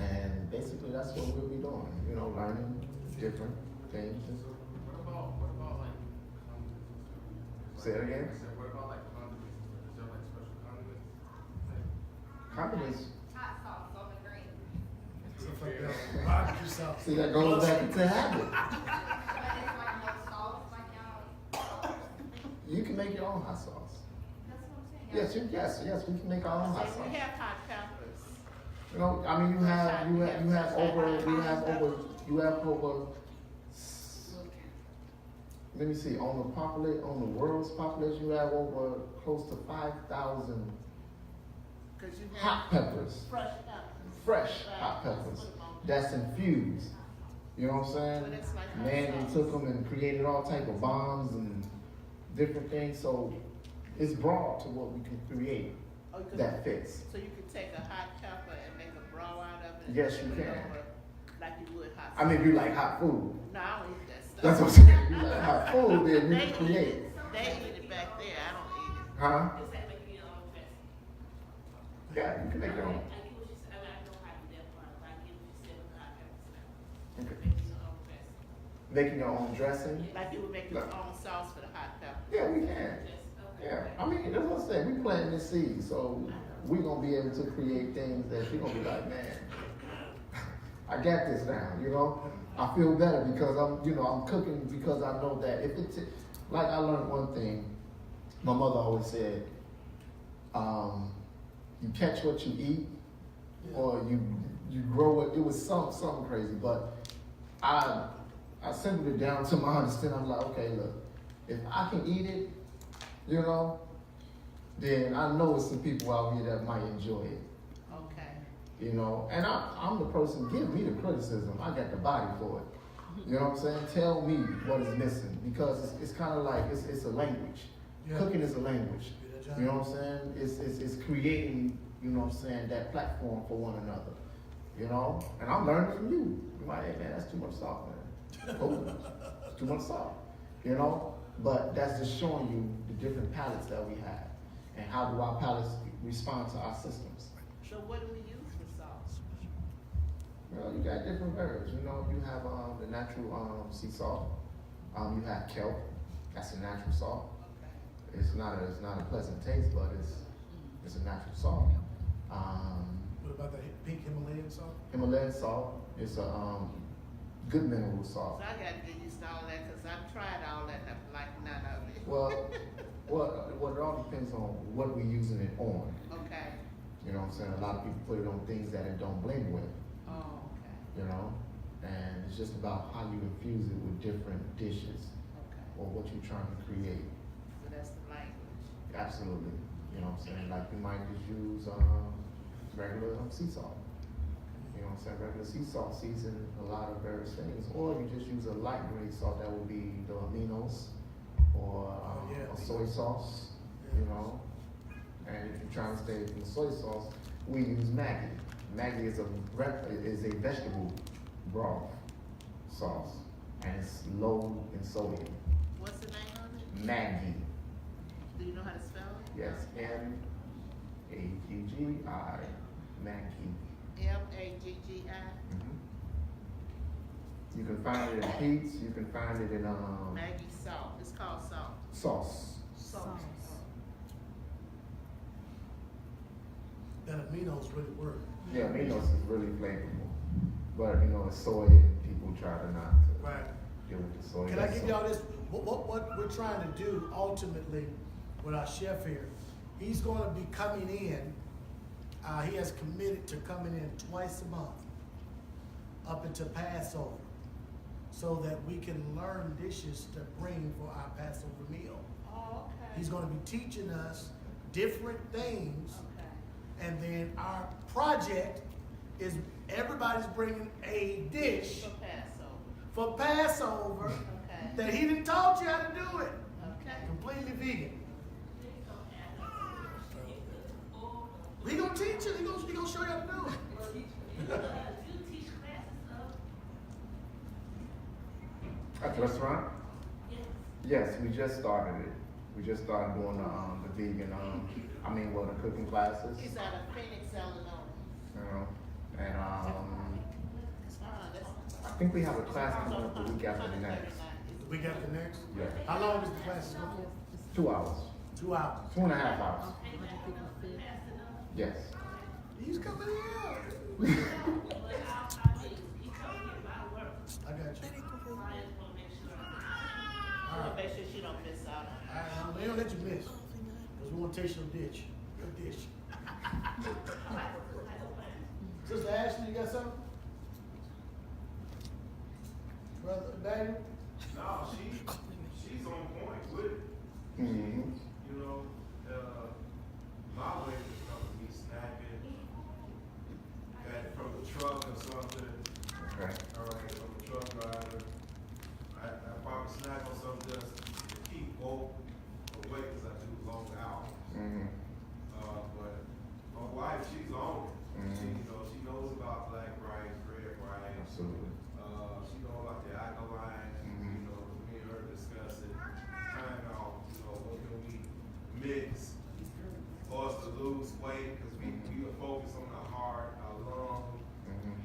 And basically that's what we'll be doing, you know, learning different things. What about like condiments? Say it again? I said, what about like condiments? Is there like special condiments? Condiments. Hot sauce on the green. Stuff like that. Barbecue sauce. See, that goes back into habit. But it's like no sauce, like y'all. You can make your own hot sauce. That's what I'm saying. Yes, we can make our own hot So sauce. we have hot peppers. You know, I mean, you have over. Let me see. On the world's population, you have over close to 5,000 Because you have hot peppers, fresh peppers. fresh hot peppers that's infused. You know what I'm saying? But it's like hot Man, sauce. they took them and created all type of bombs and different things. So it's broad to what we can create Oh, you could- that fits. So you could take a hot pepper and make a broth out of it? and Yes, you put it can. over Like you would hot I mean, if you like hot food, No, I don't eat that stuff. that's what I'm saying. If you like hot food, then you They can eat create. it. They eat it back there. I don't eat it. Huh? Is that making your own dressing? Yeah, you can make your own. I get what you said. I mean, I know how to do that part, but I get what you said with the hot peppers now. Okay. Making your own dressing. Making your own dressing. Like you would make your own sauce for the hot pepper. Yeah, we can. Just, okay. Yeah, I mean, that's what I said. We planting this seed, so we're gonna be able to create things that you're gonna be like, man, I got this now. You know, I feel better because I'm cooking because I know that if it's like I learned one thing. My mother always said, you catch what you eat, or you grow it. It was something crazy, but I simpled it down to my understanding. I'm like, okay, look, if I can eat it, you know, then I know it's some people out here that might enjoy it, Okay. you know. And I'm the person, give me the criticism. I got the body for it. You know what I'm saying? Tell me what is missing, because it's kind of like, it's a language. Yeah. Cooking is a language. Yeah, You know what I'm saying? It's creating, you know what I'm saying, that platform for one another. You know? And I'm learning from you. You're like, hey man, that's too much salt, man. Cool. It's too much salt. You know? But that's just showing you the different palates that we have. And how do our palates respond to our systems. So what do we use for sauce? Well, you got different variants. You know, you have the natural sea salt. You have kelp. That's a natural salt. Okay. It's not a pleasant taste, but it's a natural salt. What about the pink Himalayan salt? Himalayan salt is a good mineral So salt. I gotta get used to all that because I've tried all that and I like none of it. Well, it all depends on what we're using it on. Okay. You know what I'm saying? A lot of people put it on things that it don't blend with, Oh, okay. you know? And it's just about how you infuse it with different dishes Okay. or what you're trying to create. So that's the language. Absolutely. You know what I'm saying? Like you might just use regular sea salt. You know what I'm saying? Regular sea salt season a lot of various things. Or you just use a light grade salt that will be the aminos or yeah. a soy sauce, you know. And if you're trying to stay from the soy sauce, we use Maggi. Maggi is a vegetable broth sauce, and it's low in sodium. What's the name of it? Maggi. Do you know how to spell it? Yes, M-A-G-G-I, Maggi. M-A-G-G-I? Mhm. You can find it in Pete's. You can find it in Maggie salt. It's called salt. sauce. Salt. That aminos really work. Yeah, aminos is really flavorful, but you know it's soy, and people try to not to Right. deal with the soy. Can I That's give so- y'all this? What we're trying to do ultimately with our chef here, he's going to be coming in. He has committed to coming in twice a month up until Passover, so that we can learn dishes to bring for our Passover meal. Oh, okay. He's going to be teaching us different things, Okay. and then our project is everybody's bringing a dish For Passover. for Passover Okay. that he didn't taught you how to do it. Okay. Completely vegan. He gonna teach you. He gonna show you how to do it. At the restaurant? Yes, we just started it. We just started doing the vegan, the cooking classes, He's out of Phoenix, Illinois. you know, and That's I think we have a class coming up the week after the next. The week after next. Yeah. How long is the class go for? 2 hours, 2 hours. 2.5 hours. Yes. He's coming in. I got you. I want to make sure she don't miss out. We don't let you miss, because we want to taste your dish. Your dish. Sister Ashley, you got something? Brother Daniel? No, she's on point with it. Mm-hmm. You know, my way is coming to me snapping from the truck or something. Okay. All right, from the truck driver. I probably snack on something just to keep both away because I do long hours. Mm-hmm. But my wife, she's on it. Mhm. She knows about black rice, red rice. Absolutely. She knows about the alkaline. Mhm. Me and her discuss it. Time out. What can we mix for us to lose weight? Because we are focused on our heart, our lungs, Mm-hmm.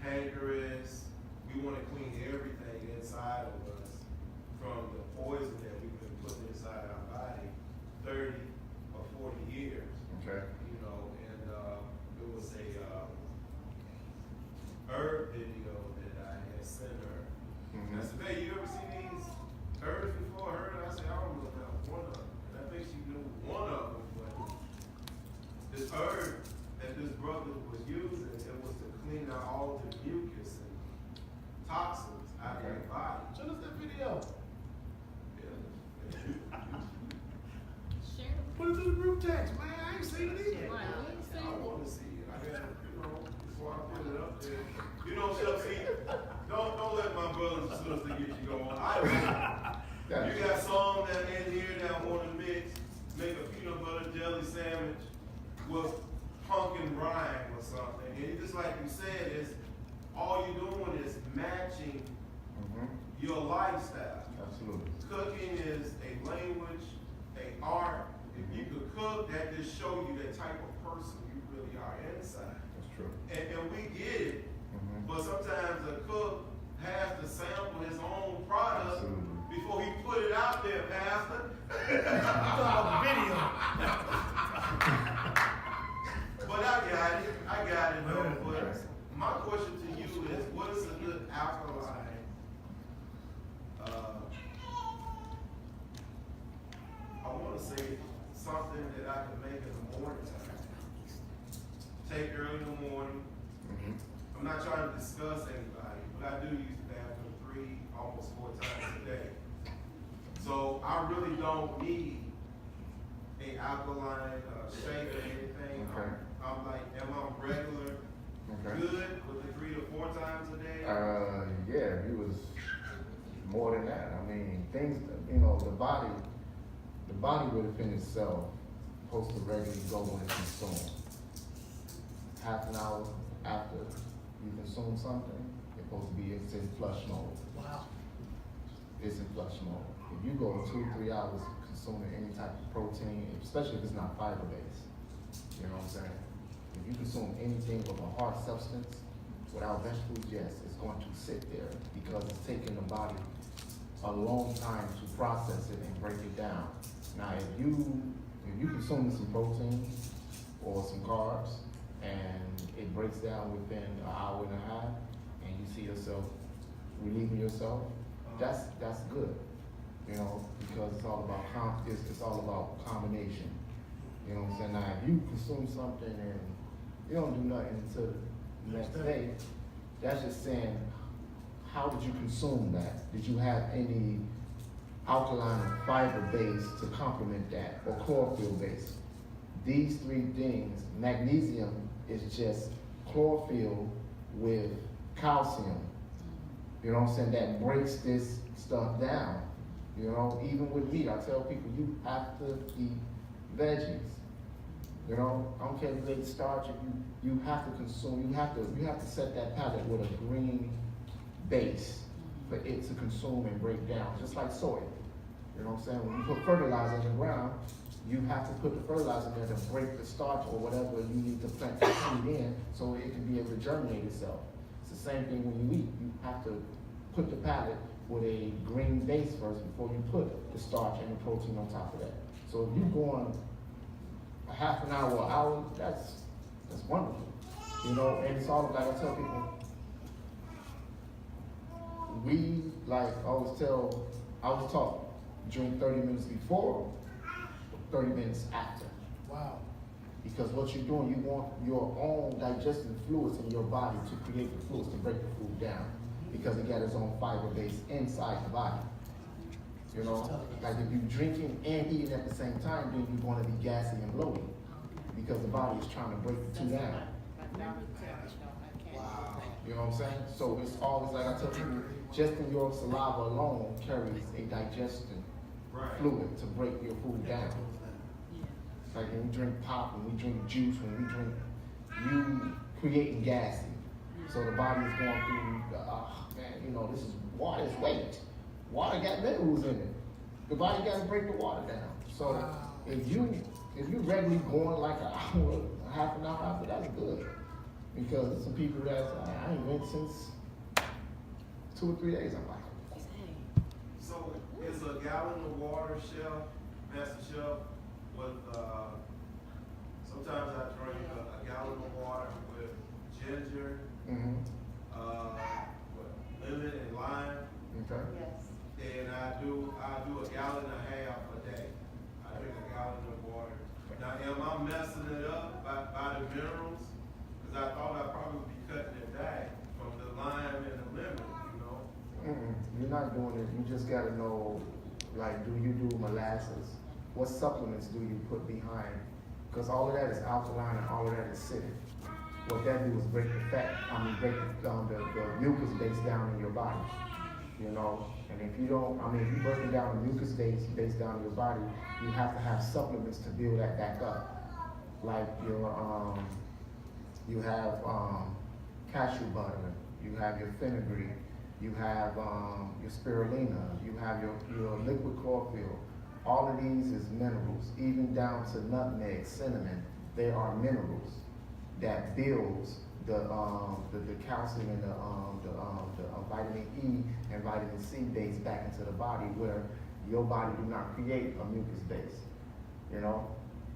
pancreas. We want to clean everything inside of us from the poison that we've been putting inside our body 30 or 40 years. Okay. And it was a herb video that I had sent her. Mm-hmm. I said, "Hey, you ever seen these herbs before?" I said, "I don't know about one of them." And I think she knew one of them, but this herb that this brother was using, it was to clean out all the mucus and toxins out of your body. Show us that video. Put it in the group text, man. I ain't seen it either. I want to see it. I got, before I put it up there. Chelsea, don't let my brothers and sisters get you going. You got some that in here that want to make a peanut butter jelly sandwich with pumpkin rind or something. And just like you said, is all you're doing is matching your lifestyle. Absolutely. Cooking is a language, an art. If you could cook, that just show you the type of person you really are inside. That's true. And we get it, but sometimes a cook has to sample his own product Absolutely. before he put it out there, Pastor. Video. But I got it though. But Okay. my question to you is, what is a good alkaline? I want to say something that I can make in the morning time. Take early in the morning. I'm not trying to discuss anybody, but I do use the bathroom 3, almost 4 times a day. So I really don't need an alkaline shake or anything. Okay. I'm like, am I regular good with the 3 to 4 times a day? Yeah, it was more than that. I mean, things, the body within itself supposed to regularly go and consume. Half an hour after you consume something, it's supposed to be in flush mode. Wow. It's in flush mode. If you go 2-3 hours consuming any type of protein, especially if it's not fiber based, you know what I'm saying? If you consume anything with a hard substance without vegetables, yes, it's going to sit there because it's taking the body a long time to process it and break it down. Now, if you consume some protein or some carbs and it breaks down within an hour and a half, and you see yourself relieving yourself, that's good, you know, because it's all about it's all about combination. You know what I'm saying? Now, if you consume something and you don't do nothing until the next day, that's just saying, how did you consume that? Did you have any alkaline or fiber base to complement that, or chlorophyll base? These three things, magnesium is just chlorophyll with calcium. You know what I'm saying? That breaks this stuff down. You know, even with meat, I tell people you have to eat veggies. You know, I don't care if they starch, if you have to consume, you have to set that palate with a green base for it to consume and break down, just like soy. You know what I'm saying? When you put fertilizer in the ground, you have to put the fertilizer in there to break the starch or whatever you need to plant the seed in so it can be able to germinate itself. It's the same thing when you eat. You have to put the palate with a green base first before you put the starch and the protein on top of that. So if you're going a half an hour, that's wonderful. You know, and it's all like I tell people, I was taught, drink 30 minutes before, 30 minutes after. Wow. Because what you're doing, you want your own digestive fluids in your body to create the fluids to break the food down. Because it got its own fiber base inside the body. You know, like if you're drinking and eating at the same time, then you're going to be gassy and bloated. Because the body is trying to break the two down. Wow. You know what I'm saying? So it's always like I tell people, just in your saliva alone carries a digestion fluid to break your food down. Like when we drink pop, when we drink juice, when we drink, you creating gassy. So the body is going through, man, you know, this is water's weight. Water got minerals in it. The body got to break the water down. So if you regularly going like an hour, half an hour after, that's good. Because there's some people that I ain't went since 2 or 3 days. I'm like, So is a gallon of water, Chef, Master Chef, with, sometimes I drink a gallon of water with ginger, lemon and lime. okay. Yes. And I do a gallon and a half a day. I drink a gallon of water. Now, am I messing it up by the minerals? Because I thought I'd probably be cutting it back from the lime and the lemon, you know? You're not doing it. You just got to know, like, do you do molasses? What supplements do you put behind? Because all of that is alkaline and all of that is acidic. What that do is break the break the mucus base down in your body. You know, and if you don't, if you break down the mucus base down in your body, you have to have supplements to build that back up. Like you have cashew butter, you have your fenugreek, you have your spirulina, you have your liquid chlorophyll. All of these is minerals, even down to nutmeg, cinnamon. They are minerals that builds the calcium and the vitamin E and vitamin C base back into the body, where your body do not create a mucus base. You know,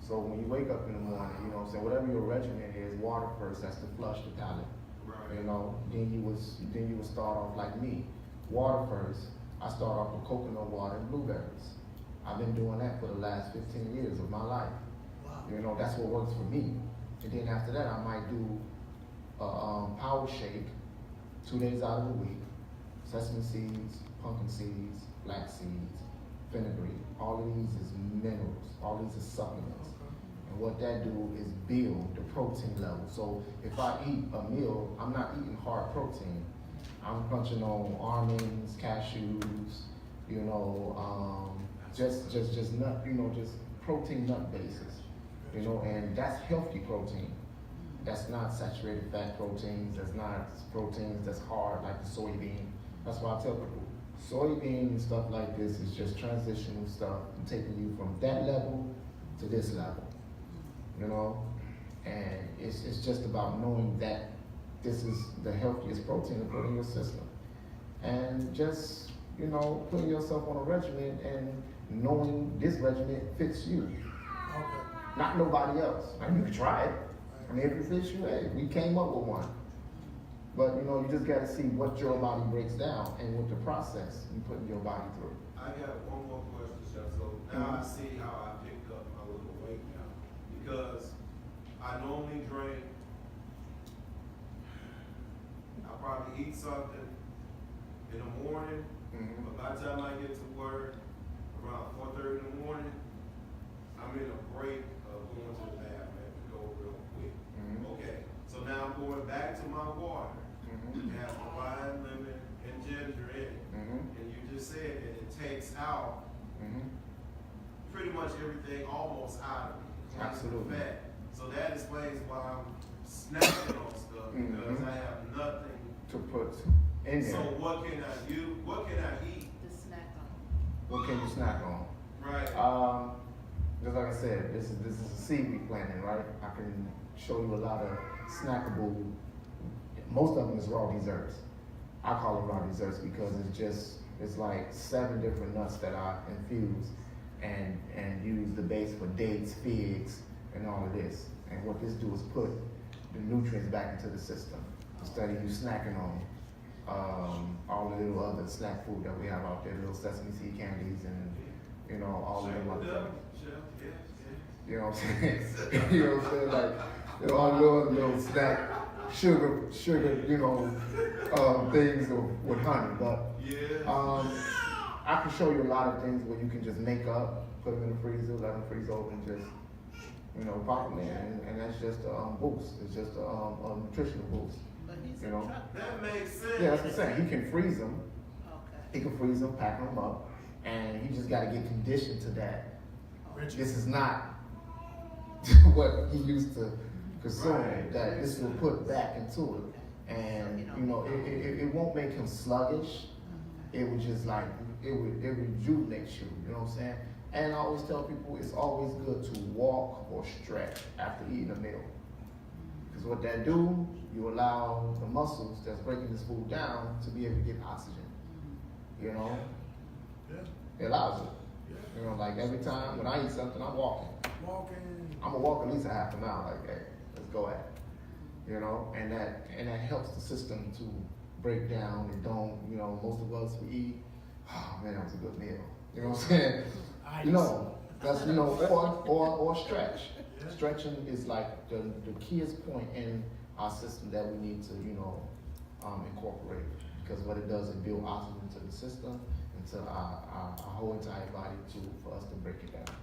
so when you wake up in the morning, you know what I'm saying, whatever your regimen is, water first, that's to flush the palate. Right. You know, then you would start off like me, water first. I start off with coconut water and blueberries. I've been doing that for the last 15 years of my life. Wow. You know, that's what works for me. And then after that, I might do a power shake 2 days out of the week. Sesame seeds, pumpkin seeds, flax seeds, fenugreek. All of these is minerals. All these are supplements. And what that do is build the protein level. So if I eat a meal, I'm not eating hard protein. I'm crunching on almonds, cashews, you know, just nut, you know, just protein nut bases, you know, and that's healthy protein. That's not saturated fat proteins. That's not proteins that's hard like the soybean. That's why I tell people, soybean and stuff like this is just transitional stuff, taking you from that level to this level, you know, and it's just about knowing that this is the healthiest protein to put in your system, and just, you know, putting yourself on a regimen and knowing this regimen fits you, Okay. not nobody else. I mean, you can try it. I mean, if it fits you, hey, we came up with one. But, you know, you just got to see what your body breaks down and what the process you putting your body through. I got one more question, Chef. So now I see how I picked up my little weight now. Because I normally drink, I probably eat something in the morning, but by the time I get to work, around 4:30 in the morning, I'm in a break of going to the bathroom. I have to go real quick. Okay, so now I'm going back to my water. It has lime, lemon, and ginger in it. And you just said that it takes out pretty much everything almost out of me. Absolutely. Fat. So that explains why I'm snacking on stuff, because I have nothing To put in there. So what can I do? What can I eat? The snack on. What can you snack on? Right. Just like I said, this is a seed we planting, right? I can show you a lot of snackable. Most of them is raw desserts. I call them raw desserts because it's like 7 different nuts that I infuse and use the base for dates, figs, and all of this. And what this do is put the nutrients back into the system instead of you snacking on all the little other snack food that we have out there, little sesame seed candies and, you know, all of them other things. You know what I'm saying? You know what I'm saying? Like, you know, all the little snack, sugar, you know, things with honey. But I can show you a lot of things where you can just make up, put them in the freezer, let them freeze over, and just, you know, pop them in. And that's just a boost. It's just a nutritional boost. But he's You a know? truck That driver. makes sense. Yeah, that's what I'm saying. He can freeze them. Okay. He can freeze them, pack them up, and he just got to get conditioned to that. This is not what he used to consume. Right. That this will put back into it, and you know, it won't make him sluggish. It would just like it rejuvenates you. You know what I'm saying? And I always tell people it's always good to walk or stretch after eating a meal, because what that do, you allow the muscles that's breaking this food down to be able to get oxygen. You know, it allows it. You know, like every time when I eat something, I'm walking. I'm gonna walk at least a half an hour. Like, hey, let's go at it. You know, and that helps the system to break down and don't. You know, most of us we eat. Oh man, that was a good meal. You know what I'm saying? You know, that's or stretch. Stretching is like the keyest point in our system that we need to incorporate, because what it does, it builds oxygen to the system and to our whole entire body for us to break it down.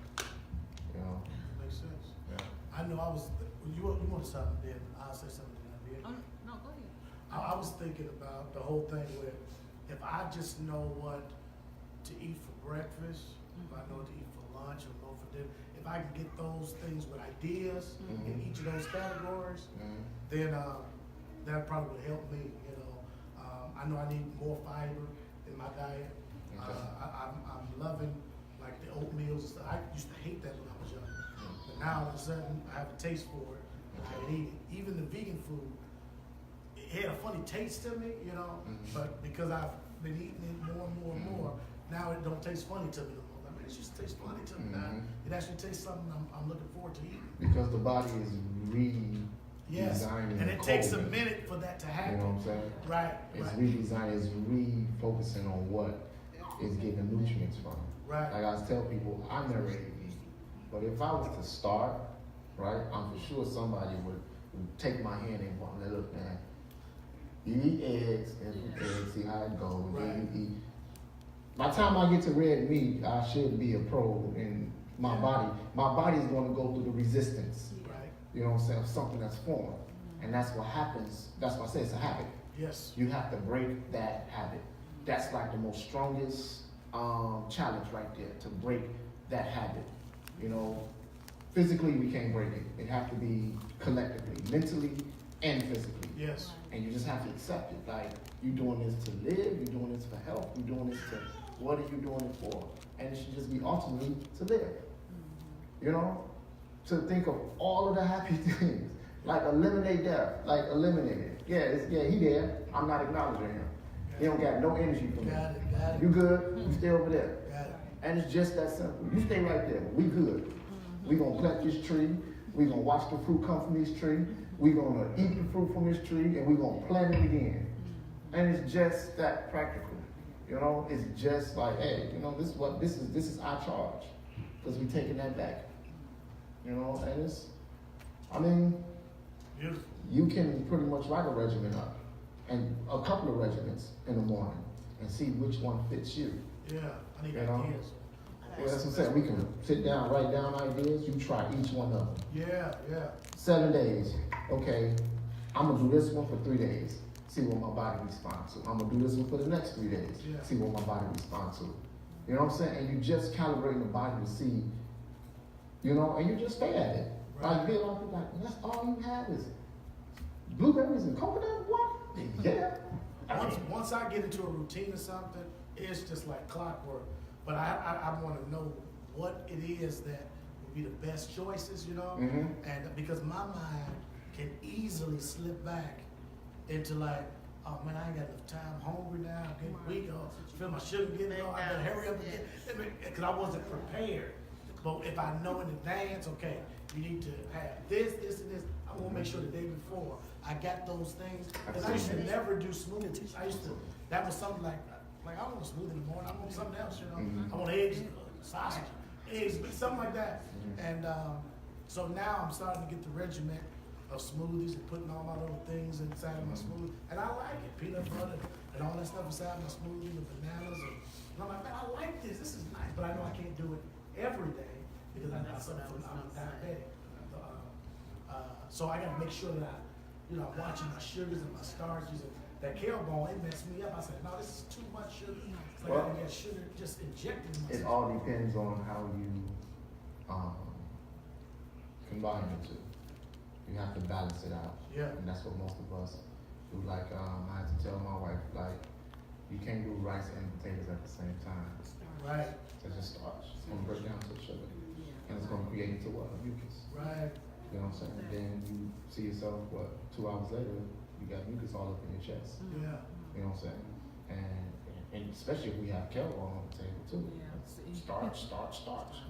You know. Makes sense. Yeah. I know I was, you want to say something, then I'll say something then. No, go ahead. I was thinking about the whole thing where if I just know what to eat for breakfast, if I know what to eat for lunch or know for dinner, if I can get those things with ideas in each of those categories, then that probably would help me. You know, I know I need more fiber in my diet. I'm loving like the oatmeals and stuff. I used to hate that when I was young, but now all of a sudden I have a taste for it. And I can eat it. Even the vegan food, it had a funny taste to me, you know, but because I've been eating it more and more and more, now it don't taste funny to me no more. I mean, it just tastes funny to me now. It actually tastes something I'm looking forward to eating. Because the body is Yes, redesigning. and it takes a minute for that to You happen. know what I'm saying? Right, It's right, redesigning, it's refocusing on what is getting nutrients from. right. Like I tell people, I never ate meat, but if I was to start, right, I'm for sure somebody would take my hand and want to look, man, you eat eggs, and eggs, see how it goes, and then you eat. By the time I get to red meat, I should be a pro in my body. My body is going to go through the resistance, Right. you know what I'm saying, of something that's foreign. And that's what happens, that's why I say it's a habit. Yes. You have to break that habit. That's like the most strongest challenge right there to break that habit. You know, physically we can't break it. It has to be collectively, mentally and physically. Yes. And you just have to accept it. Like, you're doing this to live, you're doing this for health, you're doing this to, what are you doing it for? And it should just be ultimately to live. You know? To think of all of the happy things. Like eliminate death. Like eliminate it. Yeah, he there. I'm not acknowledging him. He don't got no energy for me. Got it. You good? You stay over there. Got it. And it's just that simple. You stay right there. We good. We gonna plant this tree. We gonna watch the fruit come from this tree. We gonna eat the fruit from this tree, and we gonna plant it again. And it's just that practical. You know, it's just like, hey, you know, this is our charge, because we taking that back. You know, and it's, I mean, Beautiful. you can pretty much write a regimen up, and a couple of regimens in the morning, and see which one fits you. Yeah, I need You know? ideas. Yeah, that's what I'm saying. We can sit down, write down ideas. You try each one of them. Yeah. 7 days. Okay, I'm gonna do this one for 3 days. See what my body responds to. I'm gonna do this one for the next 3 days. Yeah. See what my body responds to. You know what I'm saying? And you just calibrating the body to see, you know, and you just stay at it. Right. Like, you know, like, that's all you have is blueberries and coconut water? Yeah. Once I get into a routine or something, it's just like clockwork. But I want to know what it is that would be the best choices, you know? Mhm. And because my mind can easily slip back into like, oh man, I ain't got enough time. I'm hungry now. I'm getting weak. I feel my sugar getting low. I better hurry up and get, because I wasn't prepared. But if I know in advance, okay, you need to have this, and this, I want to make sure the day before I got those things. Because I used to never do smoothies. That was something like I don't want a smoothie in the morning. I want something else, you know. Mhm. I want eggs, sausage, eggs, something like that. And so now I'm starting to get the regiment of smoothies and putting all my little things inside of my smoothie. And I like it, peanut butter and all that stuff inside my smoothie, the bananas. And I'm like, man, I like this. This is nice. But I know I can't do it every day because I'm diabetic. So I got to make sure that I'm watching my sugars and my starches. And that kale bone, it messed me up. I said, no, this is too much sugar. It's like I can get sugar just injected in my It system. all depends on how you combine the two. You have to balance it out. Yeah. And that's what most of us do. Like, I had to tell my wife, like, you can't do rice and potatoes at the same time. Right, It's just starch. It's gonna break down to sugar. And it's gonna create into what? Mucus. right. You know what I'm saying? Then you see yourself, 2 hours later, you got mucus all up in your chest. Yeah. You know what I'm saying? And especially if we have kale on the table too. Yeah, see. Starch.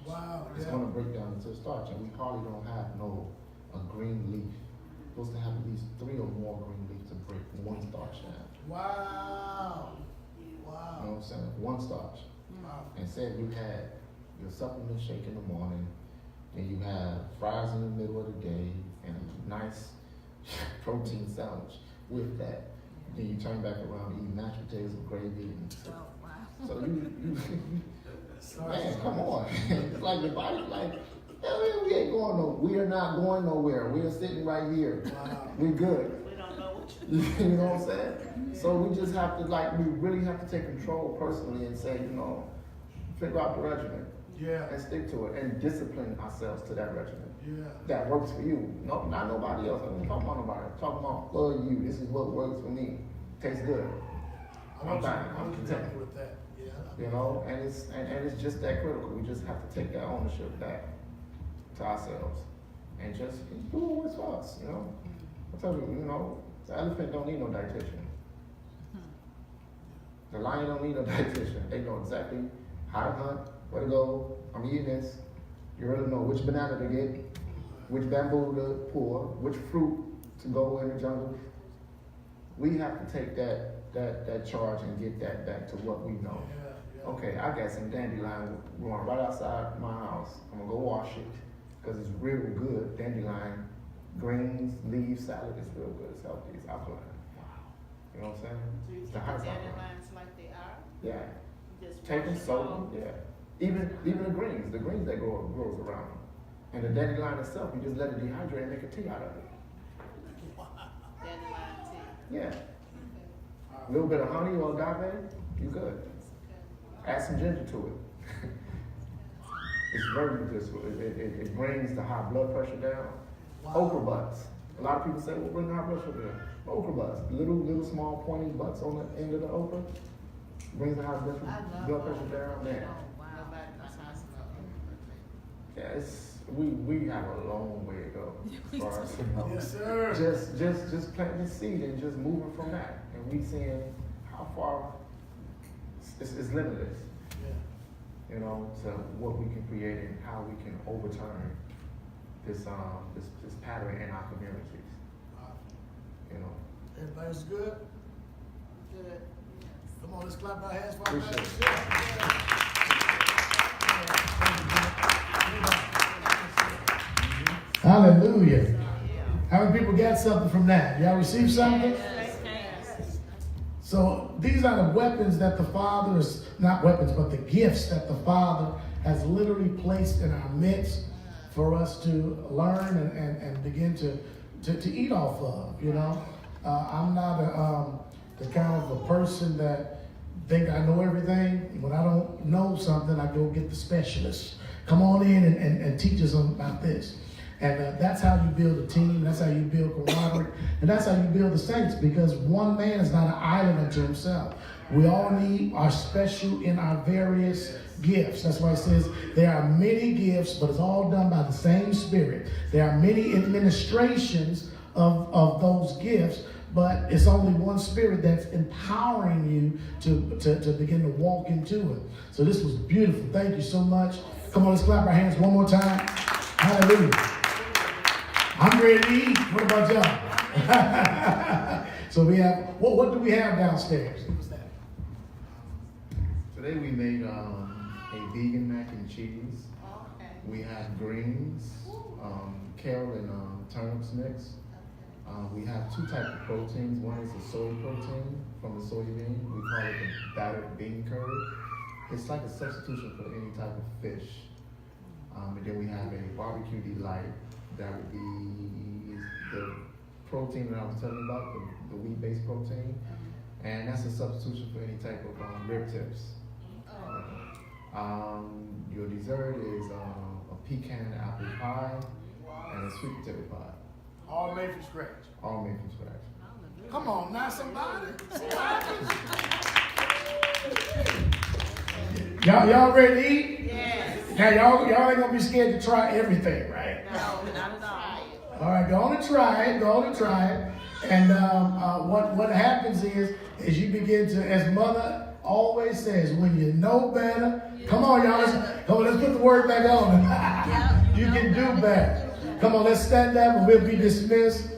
Wow, It's yeah. gonna break down into starch, and we hardly don't have a green leaf. We're supposed to have at least 3 or more green leaves to break one starch down. Wow. You know Wow. what I'm saying? One starch. Wow. And say if you had your supplement shake in the morning, and you have fries in the middle of the day, and a nice protein sandwich with that, then you turn back around and eat mashed potatoes with gravy. And Oh, wow. so you Starch man, is- come on. It's like the body, like, hell yeah, we ain't going nowhere. We are not going nowhere. We are sitting right here. Wow. We good. We don't know what you You know what I'm saying? So we just have to, we really have to take control personally and say, figure out the regimen Yeah. and stick to it and discipline ourselves to that regimen. Yeah. That works for you. No, not nobody else. I'm not talking about nobody. I'm talking about for you. This is what works for me. Tastes good. I want fine. you I'm to content. help me with that. Yeah. You know, and it's just that critical. We just have to take that ownership back to ourselves and just do what works for us. I tell you, the elephant don't need no dietitian. The lion don't need no dietitian. They know exactly how to hunt, where to go. I'm eating this. You really know which banana to get, which bamboo to pull, which fruit to go in the jungle. We have to take that charge and get that back to what we know. Yeah. Okay, I got some dandelion growing right outside my house. I'm gonna go wash it because it's real good. Dandelion, greens, leaves, salad is real good. It's healthy. It's alkaline. You know what I'm saying? Do you The keep high the alkaline. dandelions like they are? Yeah. You just Take them, wash soak all? them. Yeah. Even the greens that grows around them, and the dandelion itself, you just let it dehydrate and make a tea out of it. Dandelion tea. Yeah. Okay. A little bit of honey or agave, you good. Okay. Add some ginger to it. It's very medicinal. It brings the high blood pressure down. Wow. Okra buds. A lot of people say, well, bring the high blood pressure down. Okra buds. Little small pointy buds on the end of the okra. Brings the high blood pressure down. Man. Nobody knows how to smell it. Yeah, we have a long way to go as far as, Yes, sir. just planting the seed and just moving from that. And we seeing how far it's limitless. Yeah. You know, to what we can create and how we can overturn this pattern in our communities. Wow. You know. Everybody's good? Good. Come on, let's clap our hands for our Appreciate it. Hallelujah. How many people got something from that? Y'all received something? So these are the weapons that the Father is, not weapons, but the gifts that the Father has literally placed in our midst for us to learn and begin to eat off of, you know. I'm not the kind of a person that think I know everything. When I don't know something, I go get the specialist. Come on in and teach us about this. And that's how you build a team. That's how you build camaraderie. And that's how you build the saints, because one man is not an island unto himself. We all are special in our various gifts. That's why it says there are many gifts, but it's all done by the same Spirit. There are many administrations of those gifts, but it's only one Spirit that's empowering you to begin to walk into it. So this was beautiful. Thank you so much. Come on, let's clap our hands one more time. Hallelujah. I'm ready to eat. What about y'all? So we have, what do we have downstairs? What was that? Today we made a vegan mac and cheese. Okay. We have greens, kale and turnips mix. We have two types of proteins. One is the soy protein from the soybean. We call it the battered bean curry. It's like a substitution for any type of fish. And then we have a barbecue delight. That would be the protein that I was telling you about, the wheat-based protein. And that's a substitution for any type of rib tips. Your dessert is a pecan apple pie and a sweet potato pie. All made from scratch. All made from scratch. Come on, now somebody. Y'all ready to eat? Yes. Now y'all ain't gonna be scared to try everything, right? No, not at all. All right, go on and try it. And what happens is you begin to, as Mother always says, when you know better, come on, y'all, let's put the word back on. You can do better. Come on, let's stand up and we'll be dismissed.